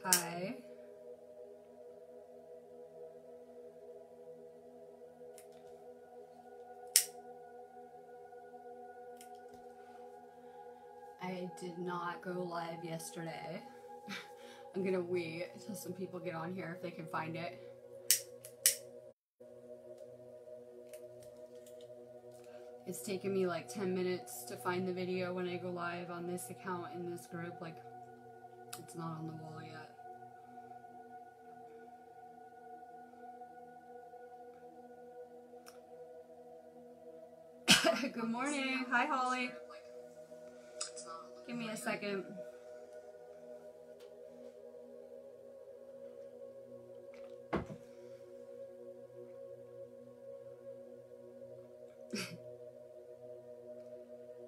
Hi. I did not go live yesterday. I'm gonna wait until some people get on here if they can find it. It's taken me like 10 minutes to find the video when I go live on this account in this group. Like, it's not on the wall yet. Good morning. Hi, Holly. Give me a second.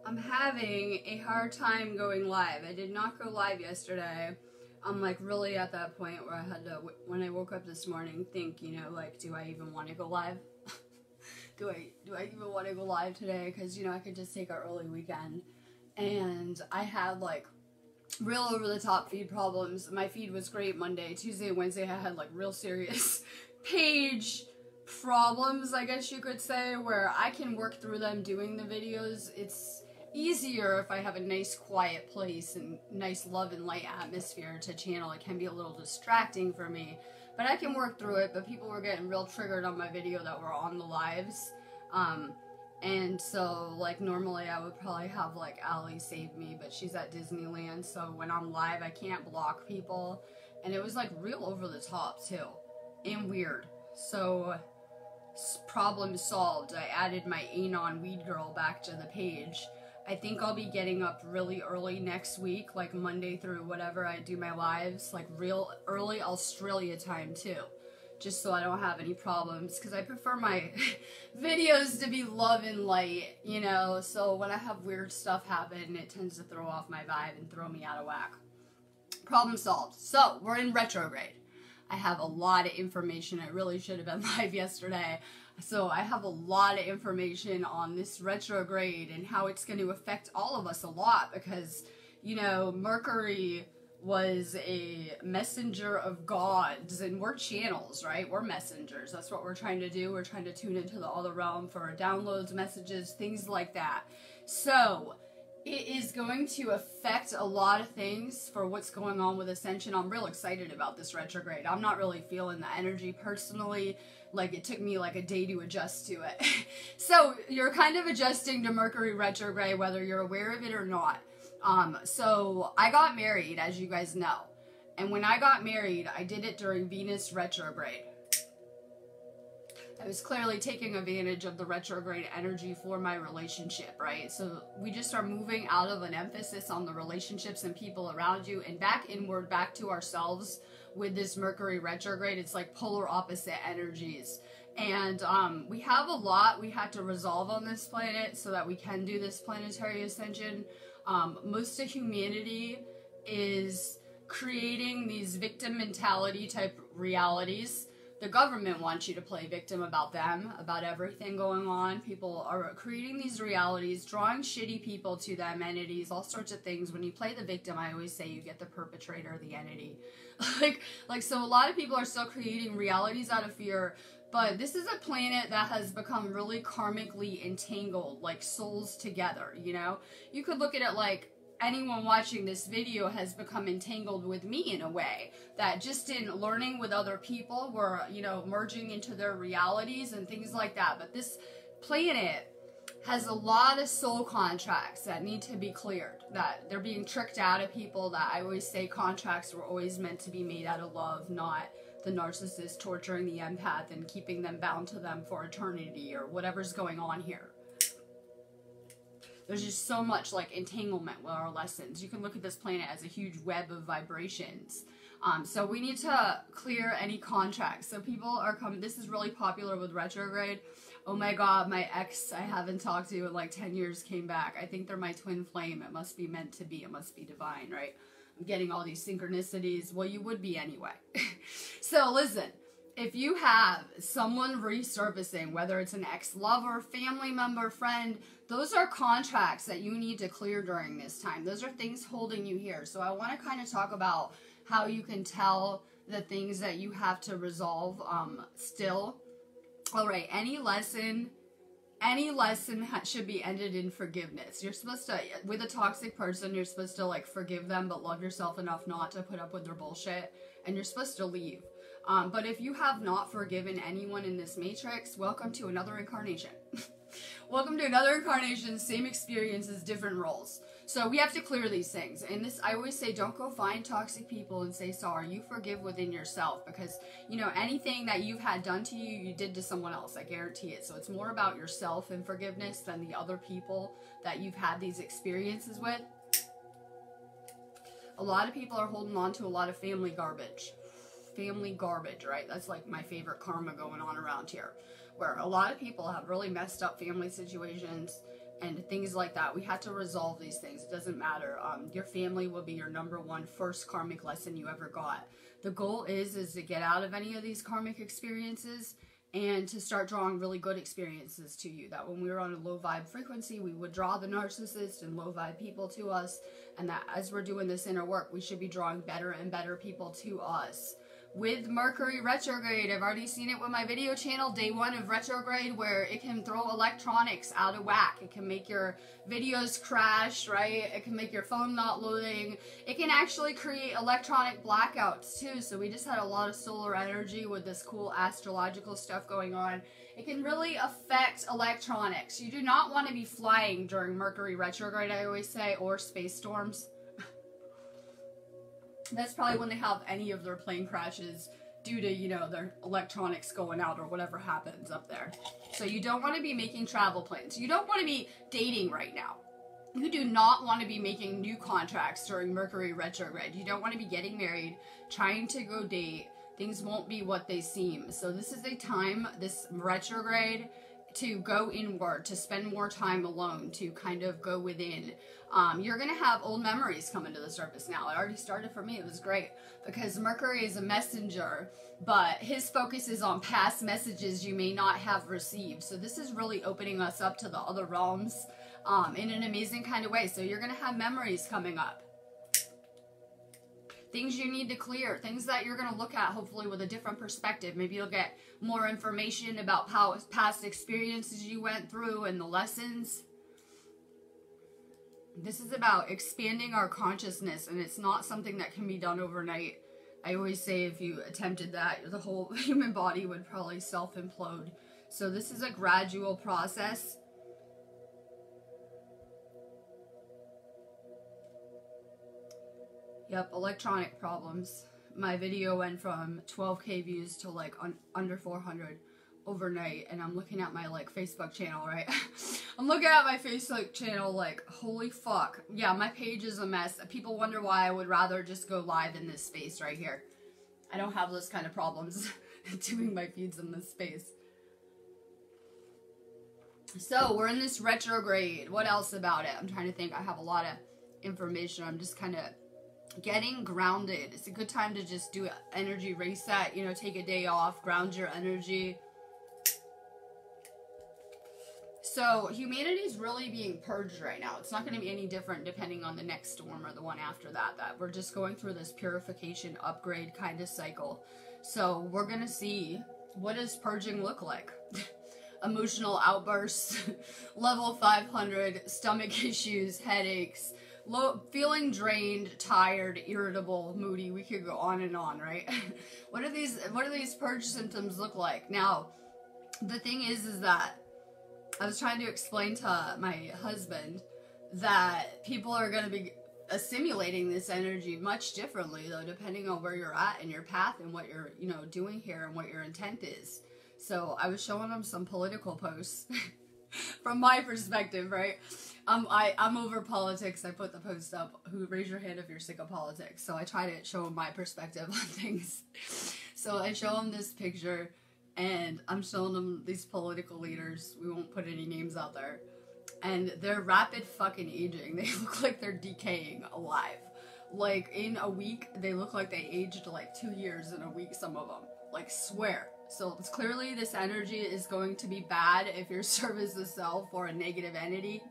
I'm having a hard time going live. I did not go live yesterday. I'm like really at that point where I had to, when I woke up this morning, think, you know, like, do I even want to go live? do I even want to go live today? Because, you know, I could just take our early weekend. And I had like real over the top feed problems. My feed was great Monday, Tuesday, Wednesday. I had like real serious page problems, I guess you could say, where I can work through them doing the videos. It's easier if I have a nice quiet place and nice love and light atmosphere to channel. It can be a little distracting for me, but I can work through it. But people were getting real triggered on my video that were on the lives. And so, like, normally I would probably have, like, Allie save me, but she's at Disneyland, so when I'm live, I can't block people. And it was, like, real over the top, too. And weird. So, problem solved. I added my Anon Weed Girl back to the page. I think I'll be getting up really early next week, like Monday through whatever I do my lives, like real early Australia time, too. Just so I don't have any problems, because I prefer my videos to be love and light, you know, so when I have weird stuff happen, it tends to throw off my vibe and throw me out of whack. Problem solved. So, we're in retrograde. I have a lot of information. I really should have been live yesterday. So, I have a lot of information on this retrograde and how it's going to affect all of us a lot, because, you know, Mercury was a messenger of gods, and we're channels, right? We're messengers. That's what we're trying to do. We're trying to tune into the other realm for downloads, messages, things like that. So it is going to affect a lot of things for what's going on with Ascension. I'm real excited about this retrograde. I'm not really feeling the energy personally. Like, it took me like a day to adjust to it. So you're kind of adjusting to Mercury retrograde, whether you're aware of it or not. So I got married, as you guys know, and when I got married, I did it during Venus retrograde. I was clearly taking advantage of the retrograde energy for my relationship, right? So we just are moving out of an emphasis on the relationships and people around you and back inward, back to ourselves with this Mercury retrograde. It's like polar opposite energies. And we have a lot we had to resolve on this planet so that we can do this planetary ascension. Most of humanity is creating these victim mentality type realities. The government wants you to play victim about them, about everything going on. People are creating these realities, drawing shitty people to them, entities, all sorts of things. When you play the victim, I always say you get the perpetrator, the entity. So a lot of people are still creating realities out of fear. But this is a planet that has become really karmically entangled, like souls together, you know? You could look at it like anyone watching this video has become entangled with me in a way. That just in learning with other people, we're, you know, merging into their realities and things like that. But this planet has a lot of soul contracts that need to be cleared. That they're being tricked out of people. That I always say contracts were always meant to be made out of love, not the narcissist torturing the empath and keeping them bound to them for eternity or whatever's going on here. There's just so much like entanglement with our lessons. You can look at this planet as a huge web of vibrations. So we need to clear any contracts. So people are coming, this is really popular with retrograde. Oh my God, my ex I haven't talked to in like 10 years came back. I think they're my twin flame. It must be meant to be. It must be divine, right? I'm getting all these synchronicities. Well, you would be anyway. So listen, if you have someone resurfacing, whether it's an ex-lover, family member, friend, those are contracts that you need to clear during this time. Those are things holding you here. So I want to kind of talk about how you can tell the things that you have to resolve still. All right, any lesson should be ended in forgiveness. You're supposed to, with a toxic person, you're supposed to like forgive them, but love yourself enough not to put up with their bullshit, and you're supposed to leave. But if you have not forgiven anyone in this matrix, welcome to another incarnation. Welcome to another incarnation, same experiences, different roles. So we have to clear these things. And this, I always say, don't go find toxic people and say sorry. You forgive within yourself, because, you know, anything that you've had done to you, you did to someone else. I guarantee it. So it's more about yourself and forgiveness than the other people that you've had these experiences with. A lot of people are holding on to a lot of family garbage. Family garbage, right? That's like my favorite karma going on around here, where a lot of people have really messed up family situations and things like that. We had to resolve these things. It doesn't matter. Your family will be your #1 first karmic lesson you ever got. The goal is to get out of any of these karmic experiences and to start drawing really good experiences to you. That when we were on a low vibe frequency, we would draw the narcissist and low vibe people to us. And that as we're doing this inner work, we should be drawing better and better people to us. With Mercury Retrograde, I've already seen it with my video channel, day 1 of retrograde, where it can throw electronics out of whack. It can make your videos crash, right? It can make your phone not loading. It can actually create electronic blackouts too. So we just had a lot of solar energy with this cool astrological stuff going on. It can really affect electronics. You do not want to be flying during Mercury Retrograde, I always say, or space storms. That's probably when they have any of their plane crashes due to, you know, their electronics going out or whatever happens up there. So you don't want to be making travel plans. You don't want to be dating right now. You do not want to be making new contracts during Mercury Retrograde. You don't want to be getting married, trying to go date. Things won't be what they seem. So this is a time, this retrograde, to go inward, to spend more time alone, to kind of go within. You're going to have old memories coming to the surface now. It already started for me. It was great because Mercury is a messenger, but his focus is on past messages you may not have received. So this is really opening us up to the other realms in an amazing kind of way. So you're going to have memories coming up. Things you need to clear, things that you're going to look at hopefully with a different perspective. Maybe you'll get more information about past experiences you went through and the lessons. This is about expanding our consciousness, and it's not something that can be done overnight. I always say if you attempted that, the whole human body would probably self-implode. So this is a gradual process. Yep, electronic problems. My video went from 12K views to like under 400 overnight, and I'm looking at my like Facebook channel, right? I'm looking at my Facebook channel like, holy fuck. Yeah, my page is a mess. People wonder why I would rather just go live in this space right here. I don't have those kind of problems doing my feeds in this space. So we're in this retrograde. What else about it? I'm trying to think. I have a lot of information. I'm just kind of getting grounded. It's a good time to just do an energy reset, you know, take a day off, ground your energy. So humanity is really being purged right now. It's not going to be any different depending on the next storm or the one after that. That we're just going through this purification upgrade kind of cycle. So we're going to see, what does purging look like? Emotional outbursts, level 500, stomach issues, headaches, feeling drained, tired, irritable, moody. We could go on and on, right? What do these purge symptoms look like? Now, the thing is that I was trying to explain to my husband that people are going to be assimilating this energy much differently, though, depending on where you're at in your path and what you're, you know, doing here and what your intent is. So I was showing him some political posts from my perspective, right? I'm over politics. I put the post up. Raise your hand if you're sick of politics. So I try to show him my perspective on things. So I show him this picture, and I'm showing him these political leaders. We won't put any names out there. And they're rapid fucking aging. They look like they're decaying alive. Like, in a week, they look like they aged like 2 years in a week, some of them. Like, swear. So it's clearly this energy is going to be bad if your service is self or a negative entity.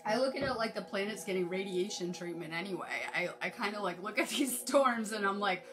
I look at it like the planet's getting radiation treatment anyway. I kind of like look at these storms and I'm like,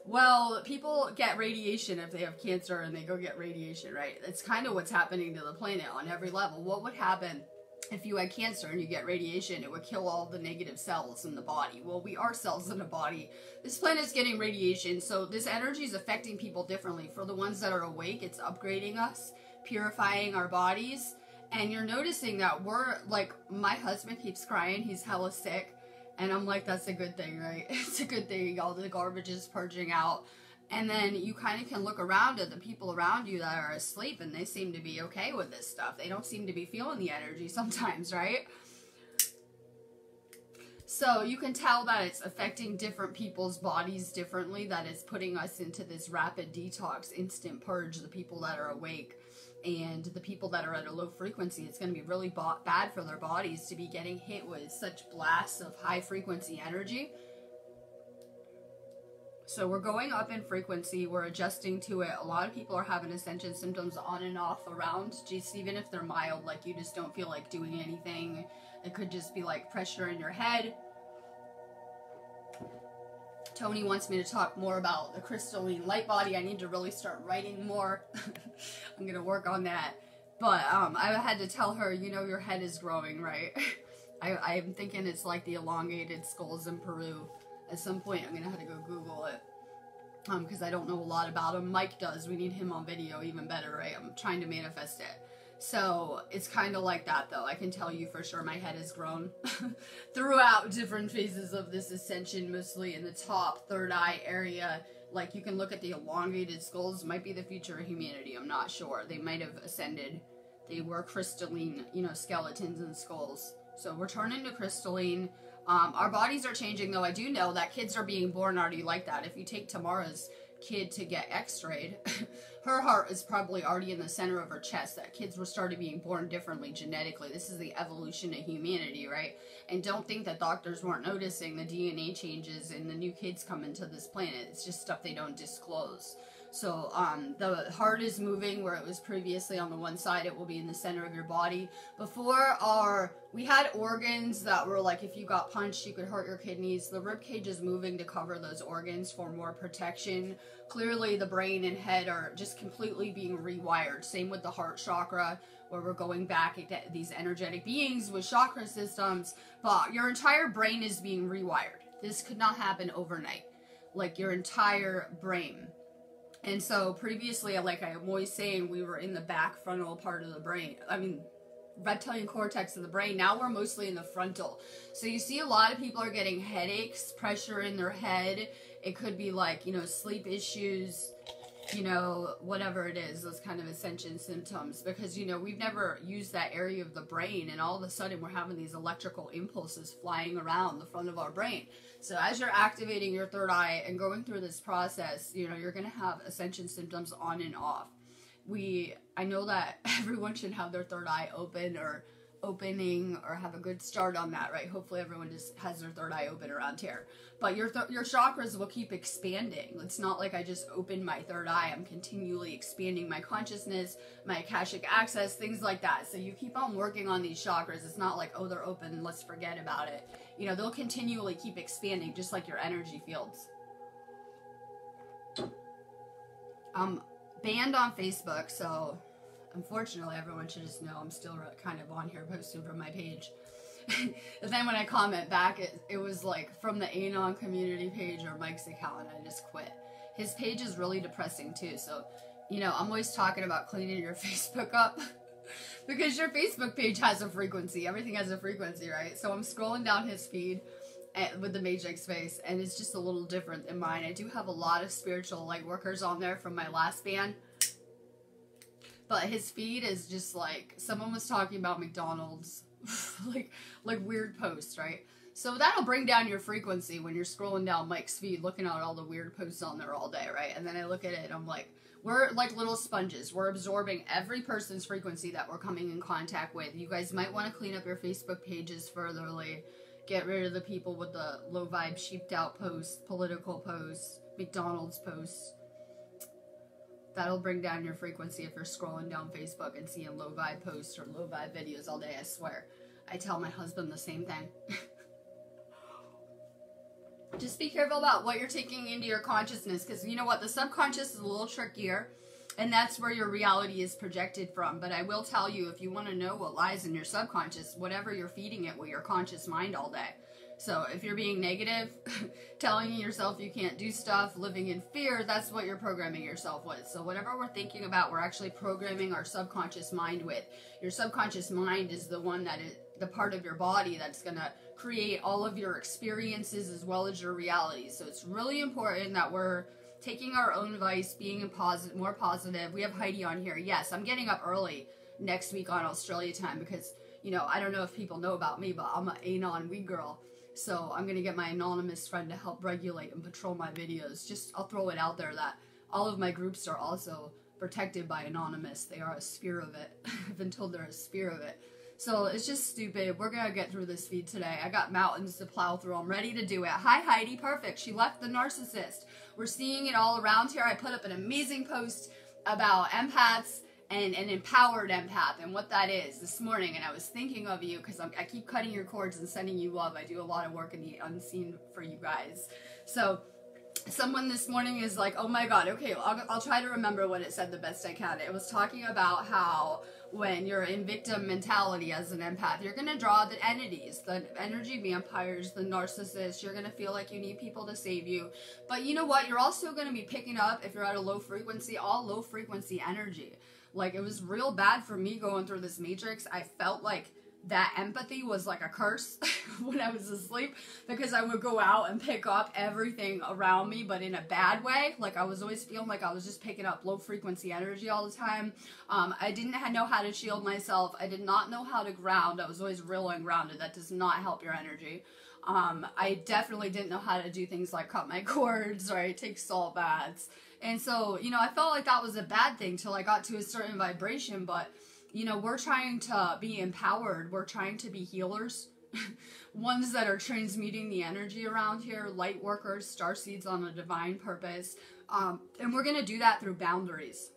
well, people get radiation if they have cancer and they go get radiation, right? That's kind of what's happening to the planet on every level. What would happen if you had cancer and you get radiation? It would kill all the negative cells in the body. Well, we are cells in the body. This planet's getting radiation, so this energy is affecting people differently. For the ones that are awake, it's upgrading us, purifying our bodies. And you're noticing that we're, like, my husband keeps crying, he's hella sick. And I'm like, that's a good thing, right? It's a good thing, all the garbage is purging out. And then you kind of can look around at the people around you that are asleep and they seem to be okay with this stuff. They don't seem to be feeling the energy sometimes, right? So you can tell that it's affecting different people's bodies differently, that it's putting us into this rapid detox, instant purge, the people that are awake. And the people that are at a low frequency, it's going to be really bad for their bodies to be getting hit with such blasts of high frequency energy. So we're going up in frequency, we're adjusting to it. A lot of people are having ascension symptoms on and off around, just even if they're mild, like you just don't feel like doing anything. It could just be like pressure in your head. Tony wants me to talk more about the crystalline light body. I need to really start writing more. I'm going to work on that. But I had to tell her, you know, your head is growing, right? I'm thinking it's like the elongated skulls in Peru. At some point, I'm going to have to go Google it. Because I don't know a lot about him. Mike does. We need him on video even better, right? I'm trying to manifest it. So it's kind of like that, though. I can tell you for sure my head has grown throughout different phases of this ascension, mostly in the top third eye area. Like, you can look at the elongated skulls. Might be the future of humanity. I'm not sure. They might have ascended. They were crystalline, you know, skeletons and skulls. So we're turning to crystalline. Our bodies are changing, though. I do know that kids are being born already like that. If you take Tamara's kid to get x-rayed, her heart is probably already in the center of her chest. That kids were started being born differently genetically. This is the evolution of humanity, right? And don't think that doctors weren't noticing the DNA changes and the new kids coming to this planet. It's just stuff they don't disclose. So the heart is moving where it was previously on the one side. It will be in the center of your body. Before we had organs that were like, if you got punched, you could hurt your kidneys. The rib cage is moving to cover those organs for more protection. Clearly the brain and head are just completely being rewired. Same with the heart chakra, where we're going back at these energetic beings with chakra systems. But your entire brain is being rewired. This could not happen overnight. Like, your entire brain. And so previously, like I'm always saying, we were in the back frontal part of the brain. I mean, reptilian cortex of the brain. Now we're mostly in the frontal. So you see a lot of people are getting headaches, pressure in their head. It could be like, you know, sleep issues, you know, whatever it is, those kind of ascension symptoms. Because, you know, we've never used that area of the brain, and all of a sudden we're having these electrical impulses flying around the front of our brain. So as you're activating your third eye and going through this process, you know, you're going to have ascension symptoms on and off. I know that everyone should have their third eye open or opening or have a good start on that, right? Hopefully everyone just has their third eye open around here. But your chakras will keep expanding. It's not like I just opened my third eye. I'm continually expanding my consciousness, my Akashic access, things like that. So you keep on working on these chakras. It's not like, oh, they're open, let's forget about it. You know, they'll continually keep expanding, just like your energy fields. Banned on Facebook, so unfortunately everyone should just know I'm still kind of on here posting from my page. And then when I comment back, it was like from the Anon community page or Mike's account, and I just quit. His page is really depressing too, so, you know, I'm always talking about cleaning your Facebook up. Because your Facebook page has a frequency. Everything has a frequency, right? So I'm scrolling down his feed with the Matrix face, and it's just a little different than mine. I do have a lot of spiritual light workers on there from my last band. But his feed is just like, someone was talking about McDonald's. like weird posts, right? So that'll bring down your frequency when you're scrolling down Mike's feed, looking at all the weird posts on there all day, right? And then I look at it and I'm like, we're like little sponges. We're absorbing every person's frequency that we're coming in contact with. You guys might want to clean up your Facebook pages furtherly. Get rid of the people with the low vibe, sheeped out posts, political posts, McDonald's posts. That'll bring down your frequency if you're scrolling down Facebook and seeing low vibe posts or low vibe videos all day, I swear. I tell my husband the same thing. Just be careful about what you're taking into your consciousness, because you know what? The subconscious is a little trickier, and that's where your reality is projected from. But I will tell you, if you want to know what lies in your subconscious, whatever you're feeding it with your conscious mind all day. So if you're being negative, telling yourself you can't do stuff, living in fear, that's what you're programming yourself with. So whatever we're thinking about, we're actually programming our subconscious mind with. Your subconscious mind is the one that is the part of your body that's going to create all of your experiences as well as your reality. So it's really important that we're taking our own advice, being more positive. We have Heidi on here. Yes, I'm getting up early next week on Australia time because, you know, I don't know if people know about me, but I'm an Anon wee girl. So I'm going to get my anonymous friend to help regulate and patrol my videos. Just, I'll throw it out there that all of my groups are also protected by Anonymous. They are a sphere of it. I've been told they're a sphere of it. So it's just stupid. We're going to get through this feed today. I got mountains to plow through. I'm ready to do it. Hi, Heidi. Perfect. She left the narcissist. We're seeing it all around here. I put up an amazing post about empaths and an empowered empath and what that is this morning. And I was thinking of you because I keep cutting your cords and sending you love. I do a lot of work in the unseen for you guys. So someone this morning is like, oh my God, okay, I'll try to remember what it said the best I can. It was talking about how when you're in victim mentality as an empath, you're going to draw the entities, the energy vampires, the narcissists. You're going to feel like you need people to save you. But you know what? You're also going to be picking up, if you're at a low frequency, all low frequency energy. Like, it was real bad for me going through this matrix. I felt like that empathy was like a curse when I was asleep, because I would go out and pick up everything around me, but in a bad way. Like, I was always feeling like I was just picking up low frequency energy all the time. I didn't know how to shield myself. I did not know how to ground. I was always real ungrounded. That does not help your energy. I definitely didn't know how to do things like cut my cords, right? Take salt baths. And so, you know, I felt like that was a bad thing till I got to a certain vibration. But, you know, we're trying to be empowered. We're trying to be healers. Ones that are transmuting the energy around here. Light workers, starseeds on a divine purpose. And we're going to do that through boundaries.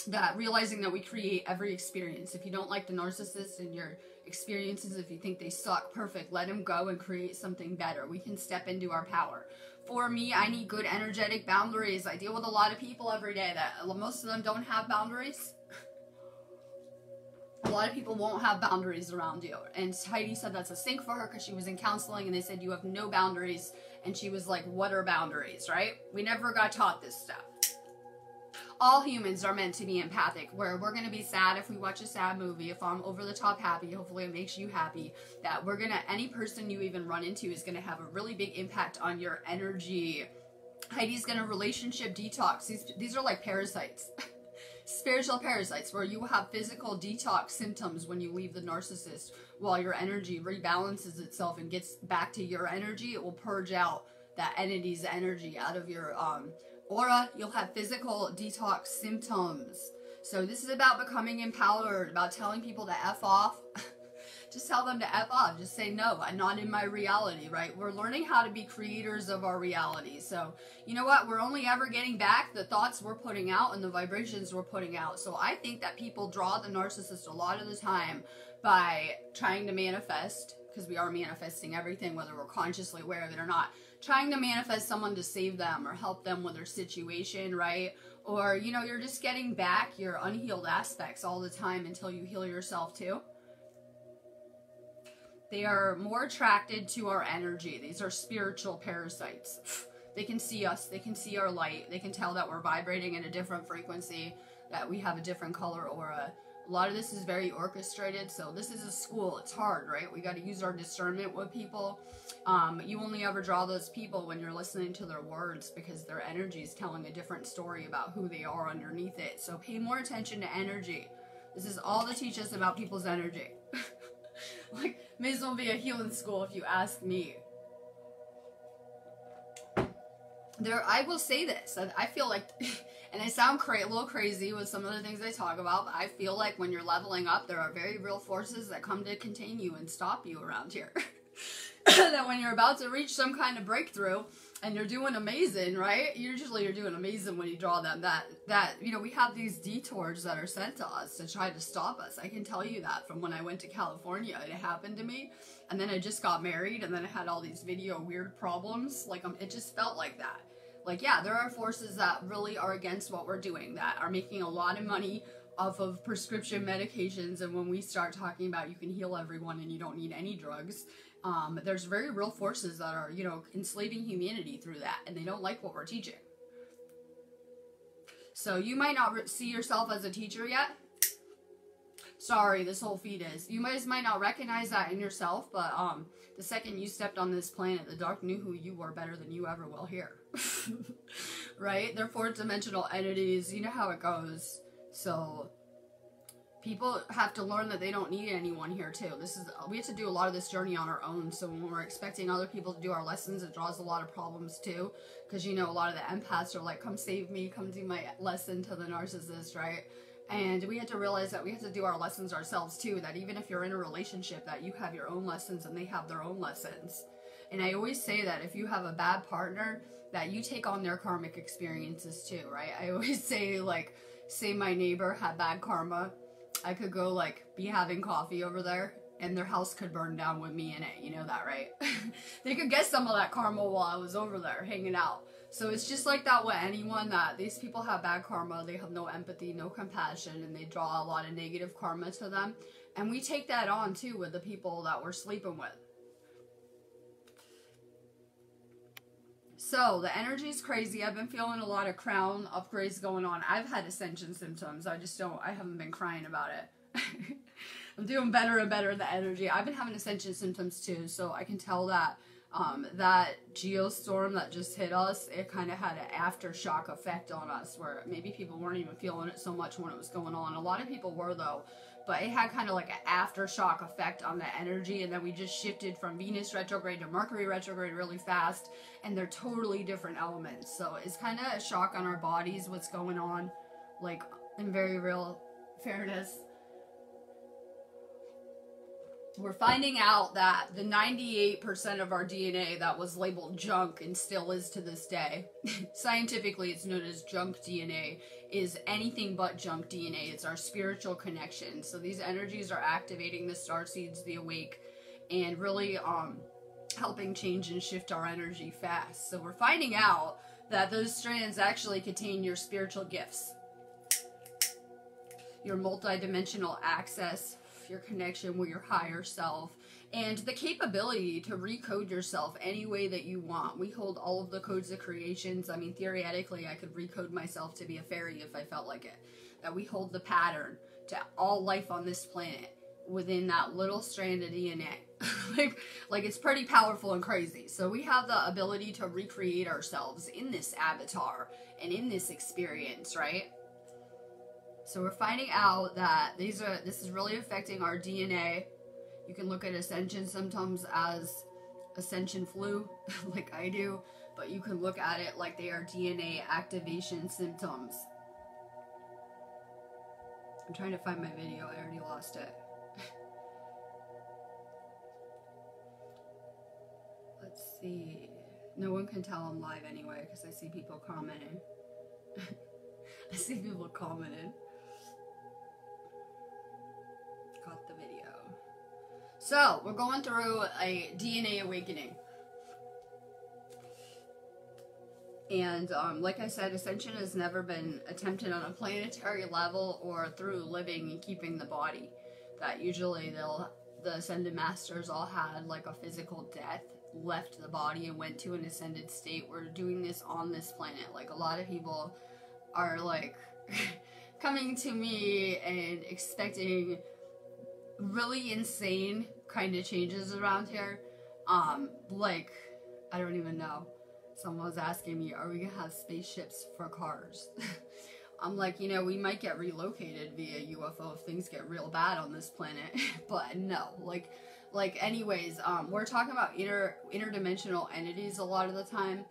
That realizing that we create every experience. If you don't like the narcissist and your experiences, if you think they suck, perfect. Let them go and create something better. We can step into our power. For me, I need good energetic boundaries. I deal with a lot of people every day that most of them don't have boundaries. A lot of people won't have boundaries around you. And Heidi said that's a sink for her because she was in counseling and they said you have no boundaries. And she was like, what are boundaries, right? We never got taught this stuff. All humans are meant to be empathic, where we're going to be sad if we watch a sad movie. If I'm over the top happy, hopefully it makes you happy. That we're going to, any person you even run into is going to have a really big impact on your energy. Heidi's going to relationship detox. These are like parasites. Spiritual parasites, where you will have physical detox symptoms when you leave the narcissist. While your energy rebalances itself and gets back to your energy, it will purge out that entity's energy out of your aura. You'll have physical detox symptoms. So this is about becoming empowered, about telling people to F off. Just tell them to F off. Just say, no, I'm not in my reality, right? We're learning how to be creators of our reality. So, you know what? We're only ever getting back the thoughts we're putting out and the vibrations we're putting out. So I think that people draw the narcissist a lot of the time by trying to manifest, because we are manifesting everything, whether we're consciously aware of it or not. Trying to manifest someone to save them or help them with their situation, right? Or, you know, you're just getting back your unhealed aspects all the time until you heal yourself too. They are more attracted to our energy. These are spiritual parasites. They can see us. They can see our light. They can tell that we're vibrating at a different frequency, that we have a different color aura. A lot of this is very orchestrated, so this is a school. It's hard, right? We got to use our discernment with people. You only ever draw those people when you're listening to their words, because their energy is telling a different story about who they are underneath it. So pay more attention to energy. This is all to teach us about people's energy. Like, may as well be a healing school if you ask me. I will say this, I feel like, and I sound a little crazy with some of the things I talk about, but I feel like when you're leveling up, there are very real forces that come to contain you and stop you around here. That when you're about to reach some kind of breakthrough, and you're doing amazing, right? Usually you're doing amazing when you draw them. That you know, we have these detours that are sent to us to try to stop us. I can tell you that from when I went to California. It happened to me, and then I just got married, and then I had all these video weird problems. Like, it just felt like that. Like, yeah, there are forces that really are against what we're doing, that are making a lot of money off of prescription medications, and when we start talking about you can heal everyone and you don't need any drugs, there's very real forces that are, you know, enslaving humanity through that, and they don't like what we're teaching. So you might not see yourself as a teacher yet. Sorry, this whole feed is. You guys might not recognize that in yourself, but the second you stepped on this planet, the dark knew who you were better than you ever will here. Right? They're fourth dimensional entities. You know how it goes. So people have to learn that they don't need anyone here too. We have to do a lot of this journey on our own. So when we're expecting other people to do our lessons, it draws a lot of problems too. Because, you know, a lot of the empaths are like, come save me, come do my lesson to the narcissist, right? And we have to realize that we have to do our lessons ourselves too. That even if you're in a relationship, that you have your own lessons and they have their own lessons. And I always say that if you have a bad partner, that you take on their karmic experiences too, right? I always say, like, say my neighbor had bad karma, I could go, like, be having coffee over there, and their house could burn down with me in it. You know that, right? They could get some of that karma while I was over there hanging out. So it's just like that with anyone, that these people have bad karma, they have no empathy, no compassion, and they draw a lot of negative karma to them. And we take that on, too, with the people that we're sleeping with. So, the energy's crazy. I've been feeling a lot of crown upgrades going on. I've had Ascension symptoms. I haven't been crying about it. I'm doing better and better in the energy. I've been having Ascension symptoms too, so I can tell that that geostorm that just hit us, it kind of had an aftershock effect on us, where maybe people weren't even feeling it so much when it was going on. A lot of people were, though. But it had kind of like an aftershock effect on the energy, and then we just shifted from Venus retrograde to Mercury retrograde really fast, and they're totally different elements. So it's kind of a shock on our bodies what's going on, like, in very real fairness. We're finding out that the 98% of our DNA that was labeled junk, and still is to this day, scientifically it's known as junk DNA, is anything but junk DNA. It's our spiritual connection. So these energies are activating the starseeds, the awake, and really helping change and shift our energy fast. So we're finding out that those strands actually contain your spiritual gifts, your multidimensional access, your connection with your higher self, and the capability to recode yourself any way that you want. We hold all of the codes of creations. I mean, theoretically, I could recode myself to be a fairy if I felt like it. That we hold the pattern to all life on this planet within that little strand of DNA. like it's pretty powerful and crazy. So we have the ability to recreate ourselves in this avatar and in this experience, right? So we're finding out that this is really affecting our DNA. You can look at Ascension symptoms as Ascension flu, like I do, but you can look at it like they are DNA activation symptoms. I'm trying to find my video. I already lost it. Let's see. No one can tell I'm live anyway, because I see people commenting. I see people commenting. Got the video. So, we're going through a DNA awakening. And, like I said, Ascension has never been attempted on a planetary level or through living and keeping the body. That usually the Ascended Masters all had, like, a physical death, left the body and went to an ascended state. We're doing this on this planet. Like, a lot of people are, like, coming to me and expecting really insane kind of changes around here. Like, I don't even know. Someone was asking me, are we gonna have spaceships for cars? I'm like, you know, we might get relocated via UFO if things get real bad on this planet. But no, like anyways, we're talking about interdimensional entities a lot of the time.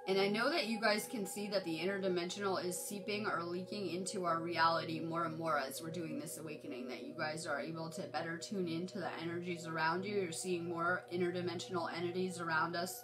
And I know that you guys can see that the interdimensional is seeping or leaking into our reality more and more as we're doing this awakening, that you guys are able to better tune into the energies around you. You're seeing more interdimensional entities around us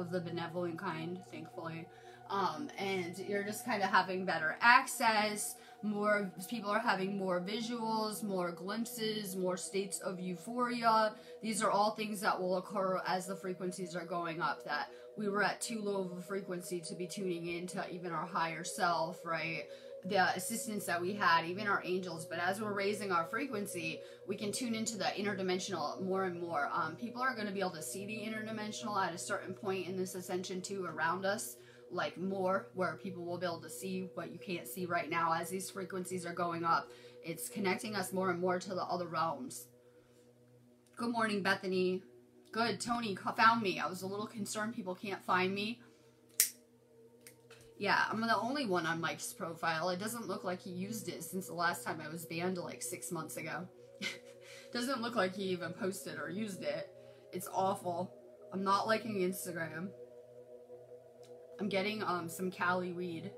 of the benevolent kind, thankfully. And you're just kind of having better access. More people are having more visuals, more glimpses, more states of euphoria. These are all things that will occur as the frequencies are going up, that we were at too low of a frequency to be tuning into even our higher self, right? The assistance that we had, even our angels. But as we're raising our frequency, we can tune into the interdimensional more and more. People are going to be able to see the interdimensional at a certain point in this ascension too, around us, like more, where people will be able to see what you can't see right now. As these frequencies are going up, it's connecting us more and more to the other realms. Good morning, Bethany. Good. Tony found me. I was a little concerned people can't find me. Yeah, I'm the only one on Mike's profile. It doesn't look like he used it since the last time I was banned like 6 months ago. Doesn't look like he even posted or used it. It's awful. I'm not liking Instagram. I'm getting some Cali weed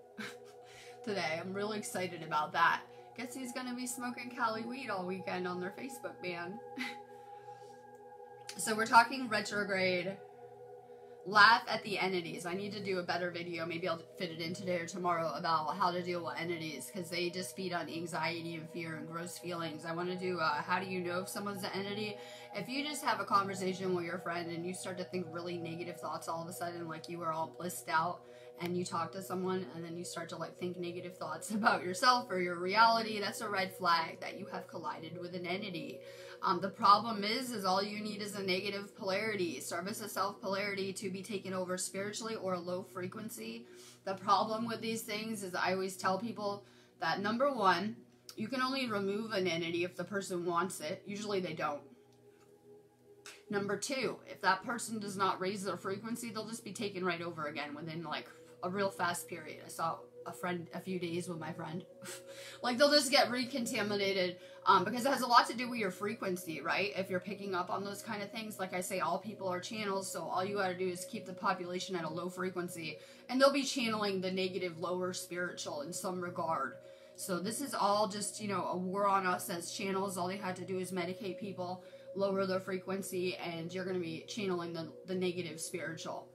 today. I'm really excited about that. Guess who's gonna be smoking Cali weed all weekend on their Facebook ban? So we're talking retrograde. Laugh at the entities. I need to do a better video. Maybe I'll fit it in today or tomorrow about how to deal with entities, because they just feed on anxiety and fear and gross feelings. I want to do how do you know if someone's an entity? If you just have a conversation with your friend and you start to think really negative thoughts all of a sudden, like you were all blissed out, and you talk to someone and then you start to like think negative thoughts about yourself or your reality, that's a red flag that you have collided with an entity. The problem is all you need is a negative polarity, service of self polarity, to be taken over spiritually, or a low frequency. The problem with these things is I always tell people that, number one, you can only remove an entity if the person wants it. Usually they don't. Number two, if that person does not raise their frequency, they'll just be taken right over again within like a real fast period. I saw a few days with my friend. Like they'll just get recontaminated because it has a lot to do with your frequency, right? If you're picking up on those kind of things, like I say, all people are channels, so all you gotta do is keep the population at a low frequency and they'll be channeling the negative, lower spiritual in some regard. So this is all just, you know, a war on us as channels. All they had to do is medicate people, lower their frequency, and you're going to be channeling the negative spiritual.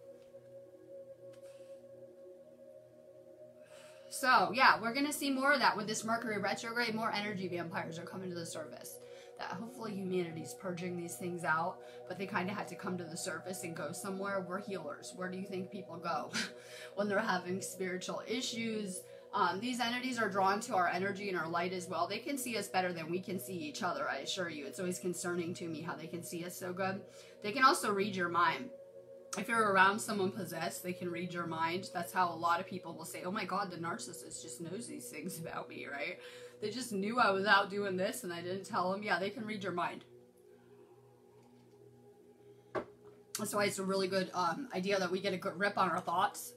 So, yeah, we're going to see more of that with this Mercury retrograde. More energy vampires are coming to the surface. That hopefully humanity's purging these things out, but they kind of had to come to the surface and go somewhere. We're healers. Where do you think people go when they're having spiritual issues? These entities are drawn to our energy and our light as well. They can see us better than we can see each other, I assure you. It's always concerning to me how they can see us so good. They can also read your mind. If you're around someone possessed, they can read your mind. That's how a lot of people will say, oh my God, the narcissist just knows these things about me, right? They just knew I was out doing this and I didn't tell them. Yeah, they can read your mind. That's why it's a really good idea that we get a good grip on our thoughts.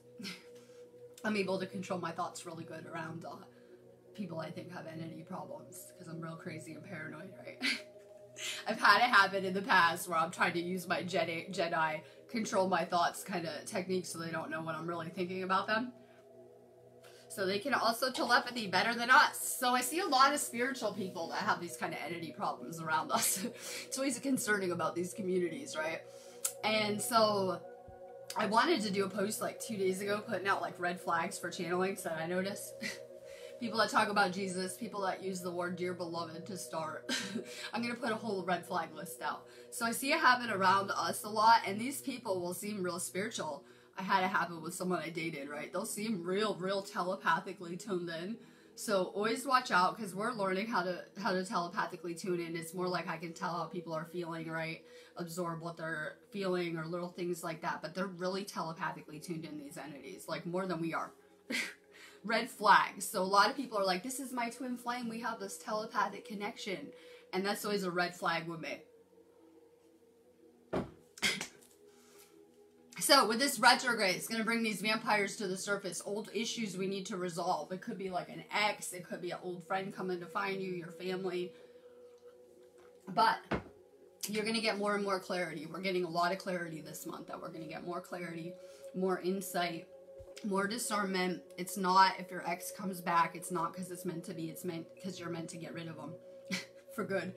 I'm able to control my thoughts really good around people I think have entity problems, because I'm real crazy and paranoid, right? I've had it happen in the past where I'm trying to use my Jedi control my thoughts kind of technique so they don't know what I'm really thinking about them. So they can also telepathy better than us. So I see a lot of spiritual people that have these kind of entity problems around us. It's always concerning about these communities, right? And so I wanted to do a post like 2 days ago putting out like red flags for channelings that I noticed. People that talk about Jesus, people that use the word dear beloved to start. I'm going to put a whole red flag list out. So I see it happen around us a lot, and these people will seem real spiritual. I had it happen with someone I dated, right? They'll seem real telepathically tuned in. So always watch out, because we're learning how to telepathically tune in. It's more like I can tell how people are feeling, right? Absorb what they're feeling or little things like that. But they're really telepathically tuned in, these entities, like more than we are. Red flags. So a lot of people are like, this is my twin flame. We have this telepathic connection. And that's always a red flag with me. So with this retrograde, it's going to bring these vampires to the surface. Old issues we need to resolve. It could be like an ex. It could be an old friend coming to find you, your family. But you're going to get more and more clarity. We're getting a lot of clarity this month. That we're going to get more clarity, more insight, more discernment. It's not, if your ex comes back, it's not because it's meant to be. It's meant because you're meant to get rid of them for good.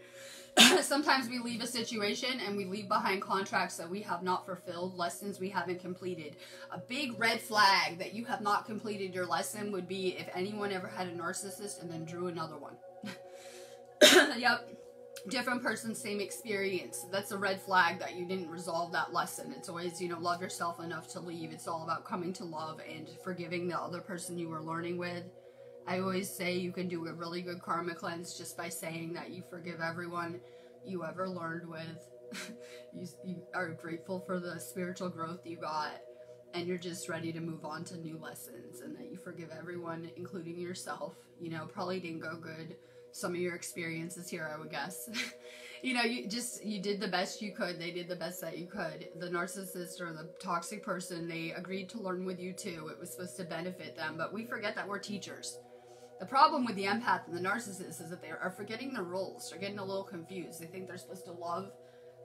Sometimes we leave a situation and we leave behind contracts that we have not fulfilled, lessons we haven't completed. A big red flag that you have not completed your lesson would be if anyone ever had a narcissist and then drew another one. Yep. Different person, same experience. That's a red flag that you didn't resolve that lesson. It's always, you know, love yourself enough to leave. It's all about coming to love and forgiving the other person you were learning with. I always say you can do a really good karma cleanse just by saying that you forgive everyone you ever learned with. You are grateful for the spiritual growth you got, and you're just ready to move on to new lessons, and that you forgive everyone, including yourself. You know, probably didn't go good. Some of your experiences here, I would guess. You know, you did the best you could. They did the best that you could. The narcissist or the toxic person, they agreed to learn with you too. It was supposed to benefit them, but we forget that we're teachers. The problem with the empath and the narcissist is that they are forgetting the roles. They're getting a little confused. They think they're supposed to love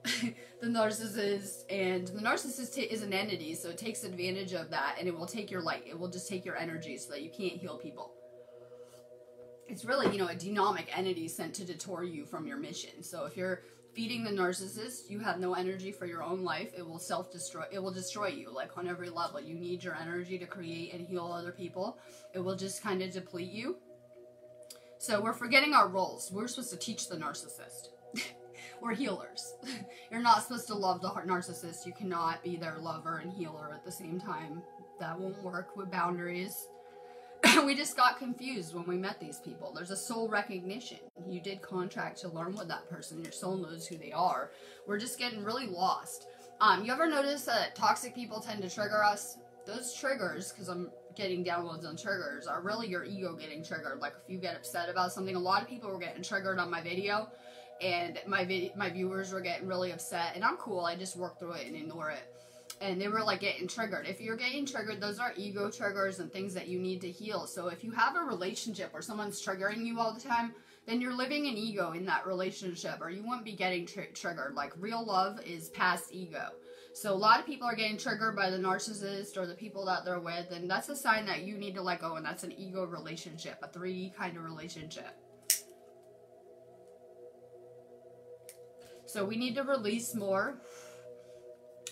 the narcissist, and the narcissist is an entity, so it takes advantage of that, and it will take your light. It will just take your energy so that you can't heal people. It's really, you know, a dynamic entity sent to detour you from your mission. So if you're feeding the narcissist, you have no energy for your own life. It will self-destroy. It will destroy you, like on every level. You need your energy to create and heal other people. It will just kind of deplete you. So we're forgetting our roles. We're supposed to teach the narcissist. We're healers. You're not supposed to love the narcissist. You cannot be their lover and healer at the same time. That won't work with boundaries. We just got confused when we met these people. There's a soul recognition. You did contract to learn with that person. Your soul knows who they are. We're just getting really lost. You ever notice that toxic people tend to trigger us? Those triggers, because I'm getting downloads on triggers, are really your ego getting triggered. Like if you get upset about something, a lot of people were getting triggered on my video, and my viewers were getting really upset, and I'm cool. I just work through it and ignore it. And they were like getting triggered. If you're getting triggered, those are ego triggers and things that you need to heal. So if you have a relationship where someone's triggering you all the time, then you're living an ego in that relationship, or you won't be getting triggered. Like real love is past ego. So a lot of people are getting triggered by the narcissist or the people that they're with, and that's a sign that you need to let go, and that's an ego relationship, a 3D kind of relationship. So we need to release more.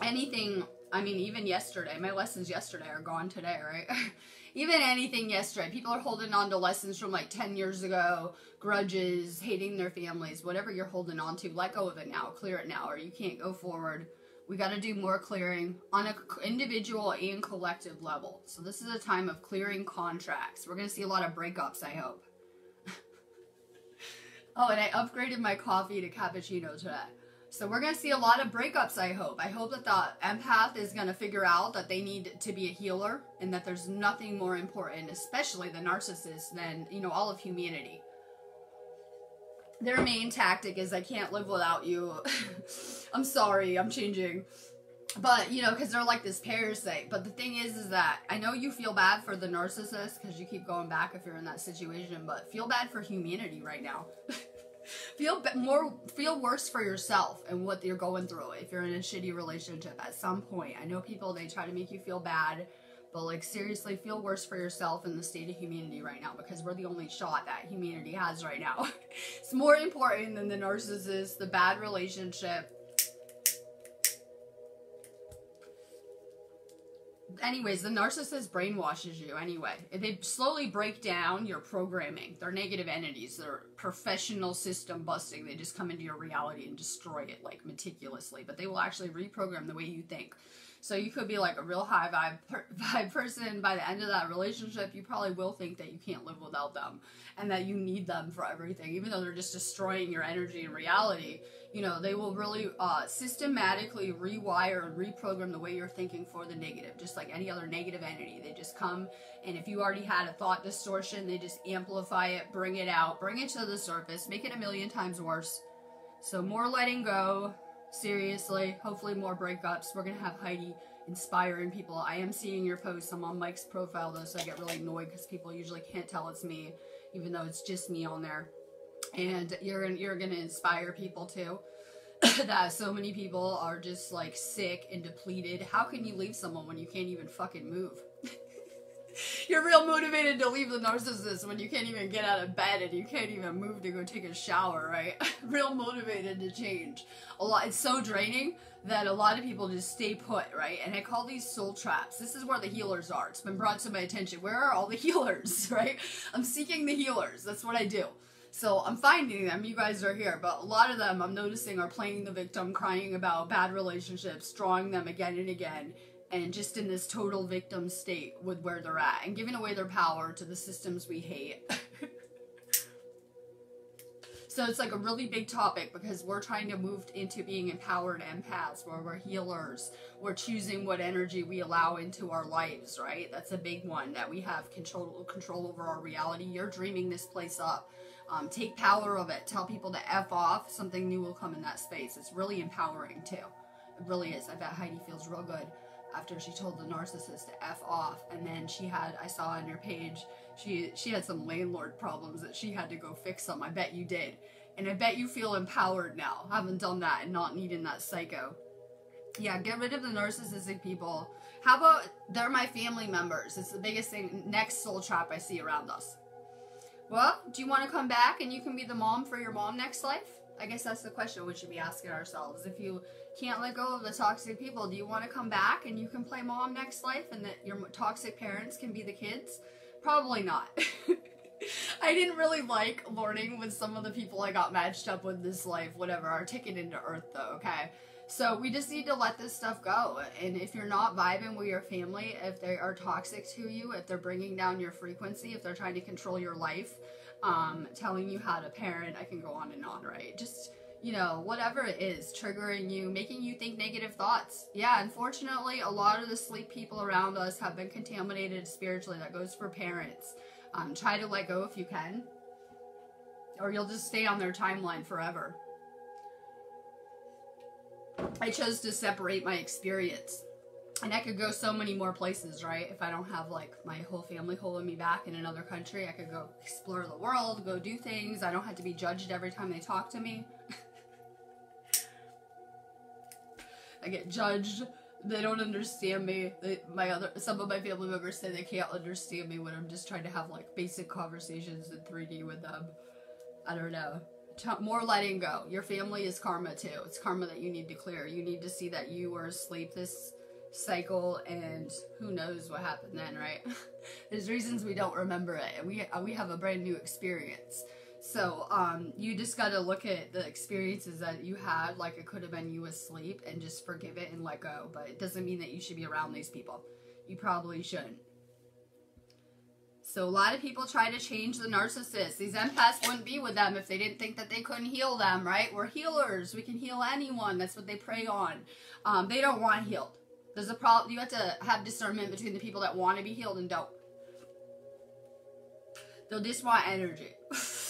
Anything, I mean, even yesterday, my lessons yesterday are gone today, right? Even anything yesterday, people are holding on to lessons from like 10 years ago, grudges, hating their families, whatever you're holding on to, let go of it now, clear it now, or you can't go forward. We got to do more clearing on an individual and collective level. So this is a time of clearing contracts. We're going to see a lot of breakups, I hope. Oh, and I upgraded my coffee to cappuccino today. So we're going to see a lot of breakups, I hope. I hope that the empath is going to figure out that they need to be a healer, and that there's nothing more important, especially the narcissist, than, you know, all of humanity. Their main tactic is, I can't live without you. I'm sorry, I'm changing. But, you know, because they're like this parasite. But the thing is that I know you feel bad for the narcissist because you keep going back if you're in that situation, but feel bad for humanity right now. Feel worse for yourself and what you're going through if you're in a shitty relationship at some point. I know people, they try to make you feel bad, but like seriously, feel worse for yourself in the state of humanity right now, because we're the only shot that humanity has right now. It's more important than the narcissist, the bad relationship. Anyways, the narcissist brainwashes you anyway. They slowly break down your programming. They're negative entities. They're professional system busting. They just come into your reality and destroy it like meticulously. But they will actually reprogram the way you think. So you could be like a real high vibe person. By the end of that relationship, you probably will think that you can't live without them and that you need them for everything, even though they're just destroying your energy and reality. You know, they will really systematically rewire and reprogram the way you're thinking for the negative, just like any other negative entity. They just come, and if you already had a thought distortion, they just amplify it, bring it out, bring it to the surface, make it 1,000,000 times worse. So more letting go, seriously, hopefully more breakups. We're going to have Heidi inspiring people. I am seeing your posts. I'm on Mike's profile, though, so I get really annoyed because people usually can't tell it's me, even though it's just me on there. And you're gonna inspire people too. That so many people are just like sick and depleted. How can you leave someone when you can't even fucking move? You're real motivated to leave the narcissist when you can't even get out of bed and you can't even move to go take a shower, right? Real motivated to change. It's so draining that a lot of people just stay put, right? And I call these soul traps. This is where the healers are. It's been brought to my attention. Where are all the healers, right? I'm seeking the healers. That's what I do. So I'm finding them. You guys are here. But a lot of them I'm noticing are playing the victim, crying about bad relationships, drawing them again and again, and just in this total victim state with where they're at and giving away their power to the systems we hate. So it's like a really big topic because we're trying to move into being empowered empaths, where we're healers. We're choosing what energy we allow into our lives, right? That's a big one, that we have control over our reality. You're dreaming this place up. Take power of it. Tell people to F off. Something new will come in that space. It's really empowering too. It really is. I bet Heidi feels real good after she told the narcissist to F off. And then she had, I saw on your page, she had some landlord problems that she had to go fix them. I bet you did. And I bet you feel empowered now, having done that and not needing that psycho. Yeah, get rid of the narcissistic people. How about they're my family members? It's the biggest thing, next soul trap I see around us. Well, do you want to come back and you can be the mom for your mom next life? I guess that's the question we should be asking ourselves. If you can't let go of the toxic people, do you want to come back and you can play mom next life and that your toxic parents can be the kids? Probably not. I didn't really like learning with some of the people I got matched up with this life, whatever, our ticket into Earth though, okay? So we just need to let this stuff go. And if you're not vibing with your family, if they are toxic to you, if they're bringing down your frequency, if they're trying to control your life, telling you how to parent, I can go on and on, right? Just, you know, whatever it is, triggering you, making you think negative thoughts. Yeah, unfortunately, a lot of the sleep people around us have been contaminated spiritually. That goes for parents. Try to let go if you can, or you'll just stay on their timeline forever. I chose to separate my experience. And I could go so many more places, right? If I don't have, like, my whole family holding me back in another country, I could go explore the world, go do things. I don't have to be judged every time they talk to me. I get judged. They don't understand me. Some of my family members say they can't understand me when I'm just trying to have, like, basic conversations in 3D with them. I don't know. More letting go. Your family is karma, too. It's karma that you need to clear. You need to see that you were asleep this cycle, and who knows what happened then, right? There's reasons we don't remember it, and we have a brand new experience. So you just got to look at the experiences that you had, like it could have been you asleep, and just forgive it and let go. But it doesn't mean that you should be around these people. You probably shouldn't. So a lot of people try to change the narcissists. These empaths wouldn't be with them if they didn't think that they couldn't heal them, right? We're healers. We can heal anyone. That's what they prey on. They don't want healed. There's a problem. You have to have discernment between the people that want to be healed and don't. They'll just want energy.